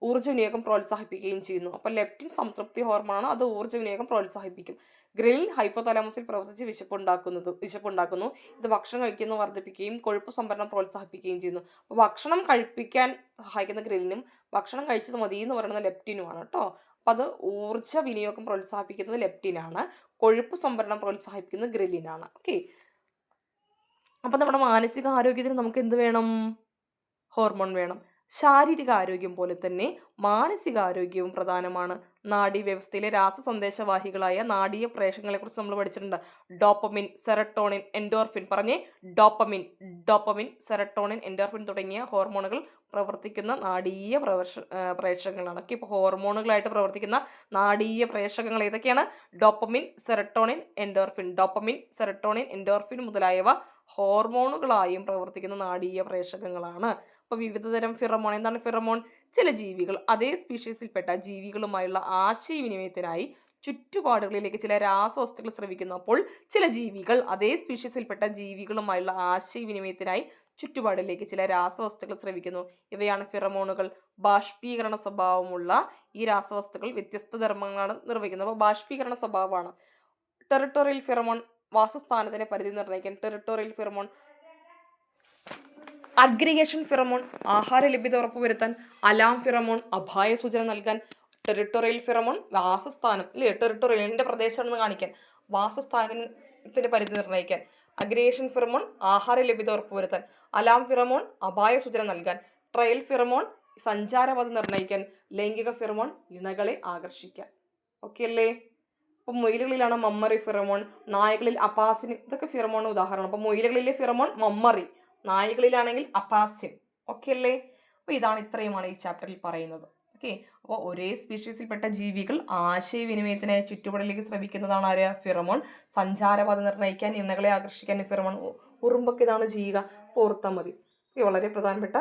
ഊർജ്ജ വിനിയോഗം പ്രോത്സാഹിപ്പിക്കുകയും ചെയ്യുന്നു. അപ്പോൾ ലെപ്റ്റിൻ സംതൃപ്തി ഹോർമോണാണ്, അത് ഊർജ്ജ വിനിയോഗം പ്രോത്സാഹിപ്പിക്കും. ഗ്രിലിൻ ഹൈപ്പോതലാമസിൽ പ്രവർത്തിച്ച് വിശപ്പുണ്ടാക്കുന്നു. ഇത് ഭക്ഷണം കഴിക്കുന്നത് വർദ്ധിപ്പിക്കുകയും കൊഴുപ്പ് സംഭരണം പ്രോത്സാഹിപ്പിക്കുകയും ചെയ്യുന്നു. അപ്പോൾ ഭക്ഷണം കഴിപ്പിക്കാൻ സഹായിക്കുന്ന ഗ്രിലിനും ഭക്ഷണം കഴിച്ചത് മതി എന്ന് പറയുന്നത് ലെപ്റ്റിനുമാണ് കേട്ടോ. അപ്പോൾ അത് ഊർജ്ജ വിനിയോഗം പ്രോത്സാഹിപ്പിക്കുന്നത് ലെപ്റ്റിനാണ്, കൊഴുപ്പ് സംഭരണം പ്രോത്സാഹിപ്പിക്കുന്നത് ഗ്രിലിനാണ്. ഓക്കെ, അപ്പോൾ നമ്മുടെ മാനസിക ആരോഗ്യത്തിന് നമുക്ക് എന്ത് വേണം? ഹോർമോൺ വേണം. ശാരീരിക ആരോഗ്യം പോലെ തന്നെ മാനസികാരോഗ്യവും പ്രധാനമാണ്. നാഡീവ്യവസ്ഥയിലെ രാസസന്ദേശവാഹികളായ നാഡീയ പ്രേഷങ്ങളെക്കുറിച്ച് നമ്മൾ പഠിച്ചിട്ടുണ്ട്. Dopamine, serotonin, endorphin. പറഞ്ഞേ, ഡോപ്പമിൻ, സെറട്ടോണിൻ, എൻഡോർഫിൻ തുടങ്ങിയ ഹോർമോണുകൾ പ്രവർത്തിക്കുന്ന നാഡീയ പ്രേഷകങ്ങളാണ്. ഓക്കെ, ഇപ്പോൾ ഹോർമോണുകളായിട്ട് പ്രവർത്തിക്കുന്ന നാഡീയ പ്രേഷകങ്ങൾ ഏതൊക്കെയാണ്? ഡോപ്പമിൻ, സെറട്ടോണിൻ, എൻഡോർഫിൻ മുതലായവ ഹോർമോണുകളായും പ്രവർത്തിക്കുന്ന നാഡീയ പ്രേഷകങ്ങളാണ്. അപ്പോൾ വിവിധതരം ഫിറമോൺ. എന്താണ് ഫിറമോൺ? ചില ജീവികൾ അതേ സ്പീഷീസിൽപ്പെട്ട ജീവികളുമായുള്ള ആശയവിനിമയത്തിനായി ചുറ്റുപാടുകളിലേക്ക് ചില രാസവസ്തുക്കൾ സ്രവിക്കുന്നു. അപ്പോൾ ചില ജീവികൾ അതേ സ്പീഷീസിൽപ്പെട്ട ജീവികളുമായുള്ള ആശയവിനിമയത്തിനായി ചുറ്റുപാടിലേക്ക് ചില രാസവസ്തുക്കൾ സ്രവിക്കുന്നു. ഇവയാണ് ഫിറമോണുകൾ. ബാഷ്പീകരണ സ്വഭാവമുള്ള ഈ രാസവസ്തുക്കൾ വ്യത്യസ്ത ധർമ്മങ്ങളാണ് നിർവഹിക്കുന്നത്. അപ്പോൾ ബാഷ്പീകരണ സ്വഭാവമാണ്. ടെറിട്ടോറിയൽ ഫിറമോൺ വാസസ്ഥാനത്തിന്റെ പരിധി നിർണ്ണയിക്കാൻ. Territorial pheromone. അഗ്രിഗേഷൻ ഫിറമോൺ ആഹാര ലഭ്യത ഉറപ്പുവരുത്താൻ. അലാം ഫിറമോൺ അപായ സൂചന നൽകാൻ. ടെറിട്ടോറിയൽ ഫിറമോൺ വാസസ്ഥാനം, അല്ലേ, ടെറിട്ടോറിയൽ എൻ്റെ പ്രദേശമാണെന്ന് കാണിക്കാൻ, വാസസ്ഥാനത്തിന്റെ പരിധി നിർണ്ണയിക്കാൻ. അഗ്രിഗേഷൻ ഫിറമോൺ ആഹാര ലഭ്യത ഉറപ്പുവരുത്താൻ. അലാം ഫിറമോൺ അപായ സൂചന നൽകാൻ. ട്രയൽ ഫിറമോൺ സഞ്ചാരപഥ നിർണ്ണയിക്കാൻ. ലൈംഗിക ഫിറമോൺ ഇണകളെ ആകർഷിക്കാൻ. ഓക്കെ അല്ലേ? അപ്പോൾ മുയലുകളിലാണ് മമ്മറി ഫിറമോൺ, നായകളിൽ അപ്പാസിൻ. ഇതൊക്കെ ഫിറമോൺ ഉദാഹരണം. അപ്പോൾ മുയലുകളിലെ ഫിറമോൺ മമ്മറി, നായകളിലാണെങ്കിൽ അപ്പാസിൻ. ഓക്കെ അല്ലേ? അപ്പോൾ ഇത്രയുമാണ് ഈ ചാപ്റ്ററിൽ പറയുന്നത്. ഓക്കെ, അപ്പോൾ ഒരേ സ്പീഷീസിൽപ്പെട്ട ജീവികൾ ആശയവിനിമയത്തിനായി ചുറ്റുപാടിലേക്ക് ശ്രമിക്കുന്നതാണ് ആര്? ഫിറമോൺ. സഞ്ചാരപാത നിർണ്ണയിക്കാൻ, ഇണകളെ ആകർഷിക്കാൻ ഫിറമോൺ. ഉറുമ്പൊക്കെ ഇതാണ് ചെയ്യുക, ഓർത്താൽ മതി. വളരെ പ്രധാനപ്പെട്ട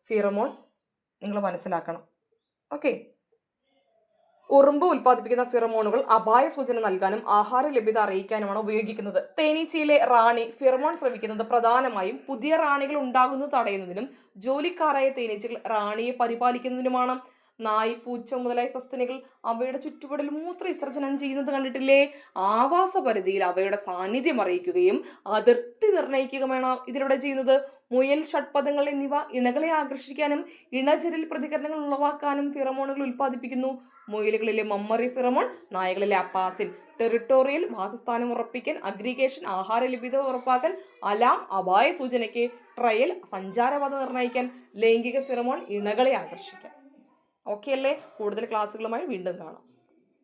ഫിറമോൺ നിങ്ങൾ മനസ്സിലാക്കണം. ഓക്കെ, ഉറുമ്പ് ഉൽപ്പാദിപ്പിക്കുന്ന ഫിറമോണുകൾ അപായ സൂചന നൽകാനും ആഹാര ലഭ്യത അറിയിക്കാനുമാണ് ഉപയോഗിക്കുന്നത്. തേനീച്ചയിലെ റാണി ഫിറമോൺ സ്രവിക്കുന്നത് പ്രധാനമായും പുതിയ റാണികൾ ഉണ്ടാകുന്നത് തടയുന്നതിനും ജോലിക്കാരായ തേനീച്ചകൾ റാണിയെ പരിപാലിക്കുന്നതിനുമാണ്. നായ്, പൂച്ച മുതലായ സസ്തനികൾ അവയുടെ ചുറ്റുപാടിൽ മൂത്ര വിസർജനം ചെയ്യുന്നത് കണ്ടിട്ടില്ലേ? ആവാസ പരിധിയിൽ അവയുടെ സാന്നിധ്യം അറിയിക്കുകയും അതിർത്തി നിർണ്ണയിക്കുകയുമാണ് ഇതിലൂടെ ചെയ്യുന്നത്. മുയൽ, ഷഡ്പദങ്ങൾ എന്നിവ ഇണകളെ ആകർഷിക്കാനും ഇണചരിൽ പ്രതികരണങ്ങൾ ഉളവാക്കാനും ഫിറമോണുകൾ ഉൽപ്പാദിപ്പിക്കുന്നു. മുയലുകളിലെ മമ്മറി ഫിറമോൺ, നായകളിലെ അപ്പാസിൻ. ടെറിട്ടോറിയൽ വാസസ്ഥാനം ഉറപ്പിക്കാൻ. അഗ്രിഗേഷൻ ആഹാര ലഭ്യത ഉറപ്പാക്കാൻ. അലാം അപായ സൂചനയ്ക്ക്. ട്രയൽ സഞ്ചാരപാത നിർണ്ണയിക്കാൻ. ലൈംഗിക ഫിറമോൺ ഇണകളെ ആകർഷിക്കാൻ. ഓക്കെ അല്ലേ? കൂടുതൽ ക്ലാസ്സുകളുമായി വീണ്ടും കാണാം.